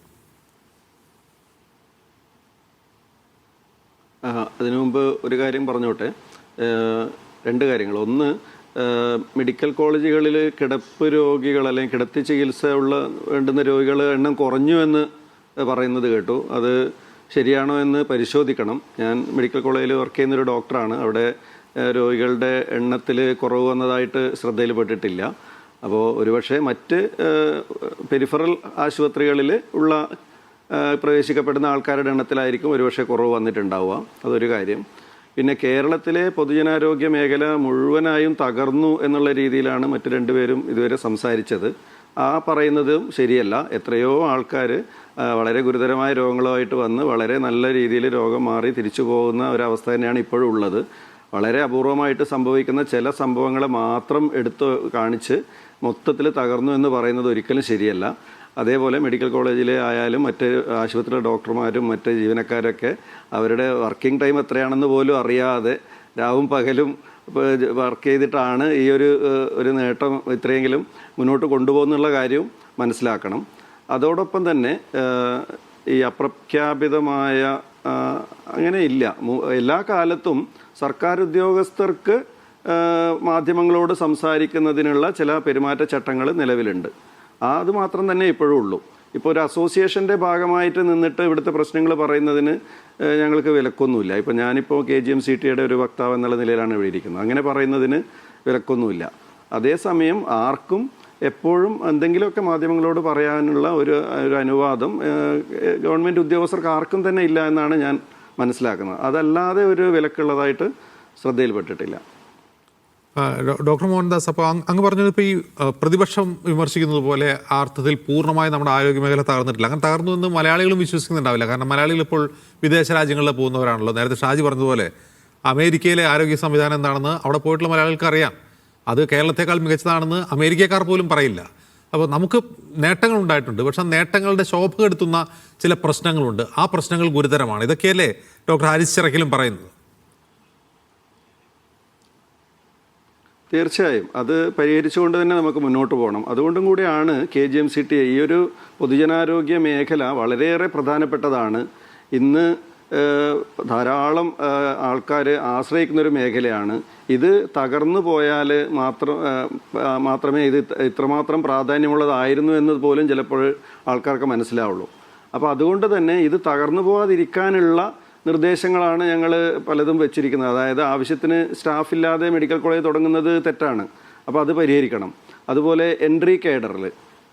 അതിനു മുമ്പ് ഒരു കാര്യം പറഞ്ഞോട്ടെ, രണ്ട് കാര്യങ്ങൾ. ഒന്ന്, മെഡിക്കൽ കോളേജുകളിൽ കിടപ്പ് രോഗികൾ അല്ലെങ്കിൽ കിടത്തി ചികിത്സ വേണ്ടുന്ന രോഗികളുടെ എണ്ണം കുറഞ്ഞു എന്ന് പറയുന്നത് കേട്ടു. അത് ശരിയാണോ എന്ന് പരിശോധിക്കണം. ഞാൻ മെഡിക്കൽ കോളേജിൽ വർക്ക് ചെയ്യുന്നൊരു ഡോക്ടറാണ്. അവിടെ രോഗികളുടെ എണ്ണത്തിൽ കുറവ് വന്നതായിട്ട് ശ്രദ്ധയിൽപ്പെട്ടിട്ടില്ല. അപ്പോൾ ഒരുപക്ഷെ മറ്റ് പെരിഫറൽ ആശുപത്രികളിൽ ഉള്ള പ്രവേശിക്കപ്പെടുന്ന ആൾക്കാരുടെ എണ്ണത്തിലായിരിക്കും ഒരുപക്ഷെ കുറവ് വന്നിട്ടുണ്ടാവുക. അതൊരു കാര്യം. പിന്നെ കേരളത്തിലെ പൊതുജനാരോഗ്യ മേഖല മുഴുവനായും തകർന്നു എന്നുള്ള രീതിയിലാണ് മറ്റു രണ്ടുപേരും ഇതുവരെ സംസാരിച്ചത്. ആ പറയുന്നതും ശരിയല്ല. എത്രയോ ആൾക്കാർ വളരെ ഗുരുതരമായ രോഗങ്ങളുമായിട്ട് വന്ന് വളരെ നല്ല രീതിയിൽ രോഗം മാറി തിരിച്ചു പോകുന്ന ഒരവസ്ഥ തന്നെയാണ് ഇപ്പോഴും ഉള്ളത്. വളരെ അപൂർവമായിട്ട് സംഭവിക്കുന്ന ചില സംഭവങ്ങളെ മാത്രം എടുത്ത് കാണിച്ച് മൊത്തത്തിൽ തകർന്നു എന്ന് പറയുന്നത് ഒരിക്കലും ശരിയല്ല. അതേപോലെ മെഡിക്കൽ കോളേജിലെ ആയാലും മറ്റ് ആശുപത്രിയിലെ ഡോക്ടർമാരും മറ്റ് ജീവനക്കാരൊക്കെ അവരുടെ വർക്കിംഗ് ടൈം എത്രയാണെന്ന് പോലും അറിയാതെ രാവും പകലും വർക്ക് ചെയ്തിട്ടാണ് ഈ ഒരു നേട്ടം ഇത്രയെങ്കിലും മുന്നോട്ട് കൊണ്ടുപോകുന്നുള്ള കാര്യവും മനസ്സിലാക്കണം. അതോടൊപ്പം തന്നെ ഈ അപ്രഖ്യാപിതമായ അങ്ങനെ ഇല്ല. എല്ലാ കാലത്തും സർക്കാർ ഉദ്യോഗസ്ഥർക്ക് മാധ്യമങ്ങളോട് സംസാരിക്കുന്നതിനുള്ള ചില പെരുമാറ്റച്ചട്ടങ്ങൾ നിലവിലുണ്ട്. അത് മാത്രം തന്നെ ഇപ്പോഴും ഉള്ളൂ. ഇപ്പോൾ ഒരു അസോസിയേഷൻ്റെ ഭാഗമായിട്ട് നിന്നിട്ട് ഇവിടുത്തെ പ്രശ്നങ്ങൾ പറയുന്നതിന് ഞങ്ങൾക്ക് വിലക്കൊന്നുമില്ല. ഇപ്പോൾ ഞാനിപ്പോൾ KGMCTയുടെ ഒരു വക്താവ് എന്നുള്ള നിലയിലാണ് ഇവിടെ ഇരിക്കുന്നത്. അങ്ങനെ പറയുന്നതിന് വിലക്കൊന്നുമില്ല. അതേസമയം ആർക്കും എപ്പോഴും എന്തെങ്കിലുമൊക്കെ മാധ്യമങ്ങളോട് പറയാനുള്ള ഒരു അനുവാദം ഗവൺമെൻറ് ഉദ്യോഗസ്ഥർക്ക് ആർക്കും തന്നെ ഇല്ല എന്നാണ് ഞാൻ മനസ്സിലാക്കുന്നത്. അതല്ലാതെ ഒരു വിലക്കുള്ളതായിട്ട് ശ്രദ്ധയിൽപ്പെട്ടിട്ടില്ല.
ഡോക്ടർ മോഹൻദാസ്, അപ്പോൾ അങ്ങ് പറഞ്ഞത് ഇപ്പോൾ ഈ പ്രതിപക്ഷം വിമർശിക്കുന്നത് പോലെ ആ അർത്ഥത്തിൽ പൂർണ്ണമായി നമ്മുടെ ആരോഗ്യ മേഖല തകർന്നിട്ടില്ല. അങ്ങനെ തകർന്നു എന്ന് മലയാളികളും വിശ്വസിക്കുന്നുണ്ടാവില്ല. കാരണം മലയാളികൾ ഇപ്പോൾ വിദേശ രാജ്യങ്ങളിൽ പോകുന്നവരാണല്ലോ. നേരത്തെ ഷാജി പറഞ്ഞതുപോലെ അമേരിക്കയിലെ ആരോഗ്യ സംവിധാനം എന്താണെന്ന് അവിടെ പോയിട്ടുള്ള മലയാളികൾക്ക് അറിയാം. അത് കേരളത്തെക്കാൾ മികച്ചതാണെന്ന് അമേരിക്കക്കാർ പോലും പറയില്ല. അപ്പോൾ നമുക്ക് നേട്ടങ്ങൾ ഉണ്ടായിട്ടുണ്ട്. പക്ഷെ നേട്ടങ്ങളുടെ ശോഭ കെടുത്തുന്ന ചില പ്രശ്നങ്ങളുണ്ട്. ആ പ്രശ്നങ്ങൾ ഗുരുതരമാണ്. ഇതൊക്കെയല്ലേ ഡോക്ടർ ഹാരിസ് ചിറക്കലും പറയുന്നത്?
തീർച്ചയായും അത് പരിഹരിച്ചുകൊണ്ട് തന്നെ നമുക്ക് മുന്നോട്ട് പോകണം. അതുകൊണ്ടും കൂടിയാണ് KGMCTI ഈ ഒരു പൊതുജനാരോഗ്യ മേഖല വളരെയേറെ പ്രധാനപ്പെട്ടതാണ്. ഇന്ന് ധാരാളം ആൾക്കാർ ആശ്രയിക്കുന്നൊരു മേഖലയാണ്. ഇത് തകർന്നു പോയാൽ മാത്രമേ ഇത് ഇത്രമാത്രം പ്രാധാന്യമുള്ളതായിരുന്നു എന്ന് പോലും ചിലപ്പോൾ ആൾക്കാർക്ക് മനസ്സിലാവുള്ളൂ. അപ്പോൾ അതുകൊണ്ട് തന്നെ ഇത് തകർന്നു പോകാതിരിക്കാനുള്ള നിർദ്ദേശങ്ങളാണ് ഞങ്ങൾ പലതും വെച്ചിരിക്കുന്നത്. അതായത് ആവശ്യത്തിന് സ്റ്റാഫില്ലാതെ മെഡിക്കൽ കോളേജ് തുടങ്ങുന്നത് തെറ്റാണ്. അപ്പോൾ അത് പരിഹരിക്കണം. അതുപോലെ എൻട്രി കേഡറിൽ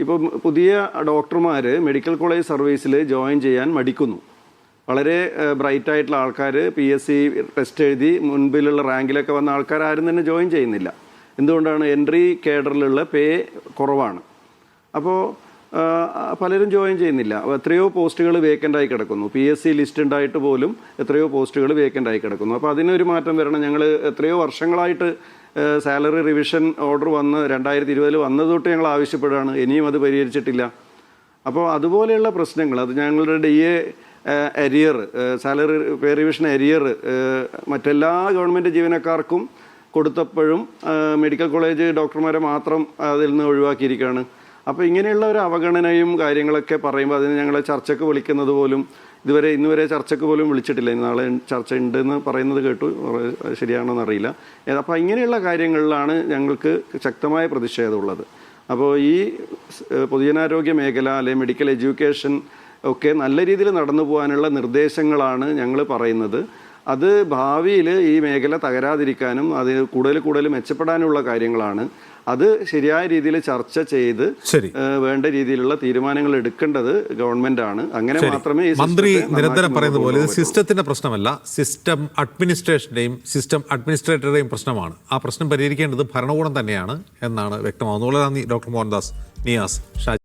ഇപ്പോൾ പുതിയ ഡോക്ടർമാർ മെഡിക്കൽ കോളേജ് സർവീസിൽ ജോയിൻ ചെയ്യാൻ മടിക്കുന്നു. വളരെ ബ്രൈറ്റായിട്ടുള്ള ആൾക്കാർ PSC ടെസ്റ്റ് എഴുതി മുൻപിലുള്ള റാങ്കിലൊക്കെ വന്ന ആൾക്കാർ ആരും തന്നെ ജോയിൻ ചെയ്യുന്നില്ല. എന്തുകൊണ്ടാണ്? എൻട്രി കേഡറിലുള്ള പേ കുറവാണ്. അപ്പോൾ പലരും ജോയിൻ ചെയ്യുന്നില്ല. എത്രയോ പോസ്റ്റുകൾ വേക്കൻ്റായി കിടക്കുന്നു. PSC ലിസ്റ്റ് ഉണ്ടായിട്ട് പോലും എത്രയോ പോസ്റ്റുകൾ വേക്കൻ്റായി കിടക്കുന്നു. അപ്പോൾ അതിനൊരു മാറ്റം വരണം. ഞങ്ങൾ എത്രയോ വർഷങ്ങളായിട്ട് സാലറി റിവിഷൻ ഓർഡർ വന്ന് 2020 വന്നത് തൊട്ട് ഞങ്ങൾ ആവശ്യപ്പെടുകയാണ്. ഇനിയും അത് പരിഹരിച്ചിട്ടില്ല. അപ്പോൾ അതുപോലെയുള്ള പ്രശ്നങ്ങൾ, അത് ഞങ്ങളുടെ DA അരിയർ, സാലറി പേ റിവിഷൻ അരിയർ മറ്റെല്ലാ ഗവൺമെൻറ് ജീവനക്കാർക്കും കൊടുത്തപ്പോഴും മെഡിക്കൽ കോളേജ് ഡോക്ടർമാരെ മാത്രം അതിൽ നിന്ന് ഒഴിവാക്കിയിരിക്കുകയാണ്. അപ്പോൾ ഇങ്ങനെയുള്ള ഒരു അവഗണനയും കാര്യങ്ങളൊക്കെ പറയുമ്പോൾ അതിന് ഞങ്ങളെ ചർച്ചയ്ക്ക് വിളിക്കുന്നത് പോലും ഇന്നുവരെ ചർച്ചയ്ക്ക് പോലും വിളിച്ചിട്ടില്ല. നാളെ ചർച്ച ഉണ്ടെന്ന് പറയുന്നത് കേട്ടു, ശരിയാണോ എന്നറിയില്ല. അപ്പോൾ ഇങ്ങനെയുള്ള കാര്യങ്ങളിലാണ് ഞങ്ങൾക്ക് ശക്തമായ പ്രതിഷേധമുള്ളത്. അപ്പോൾ ഈ പൊതുജനാരോഗ്യ മേഖല അല്ലെങ്കിൽ മെഡിക്കൽ എഡ്യൂക്കേഷൻ ഒക്കെ നല്ല രീതിയിൽ നടന്നു പോകാനുള്ള നിർദ്ദേശങ്ങളാണ് ഞങ്ങൾ പറയുന്നത്. അത് ഭാവിയിൽ ഈ മേഖല തകരാതിരിക്കാനും അത് കൂടുതൽ മെച്ചപ്പെടാനുള്ള കാര്യങ്ങളാണ്. അത് ശരിയായ രീതിയിൽ ചർച്ച ചെയ്ത് വേണ്ട രീതിയിലുള്ള തീരുമാനങ്ങൾ എടുക്കേണ്ടത് ഗവൺമെന്റാണ്. അങ്ങനെ മാത്രമേ
മന്ത്രി നിരന്തരം പറയുന്നത് പോലെ ഇത് സിസ്റ്റത്തിന്റെ പ്രശ്നമല്ല, സിസ്റ്റം അഡ്മിനിസ്ട്രേഷന്റെയും സിസ്റ്റം അഡ്മിനിസ്ട്രേറ്ററുടെയും പ്രശ്നമാണ്. ആ പ്രശ്നം പരിഹരിക്കേണ്ടത് ഭരണകൂടം തന്നെയാണ് എന്നാണ് വ്യക്തമാകുന്നത്. വളരെ നന്ദി ഡോക്ടർ മോഹൻദാസ്, നിയാസ്, ഷാജി.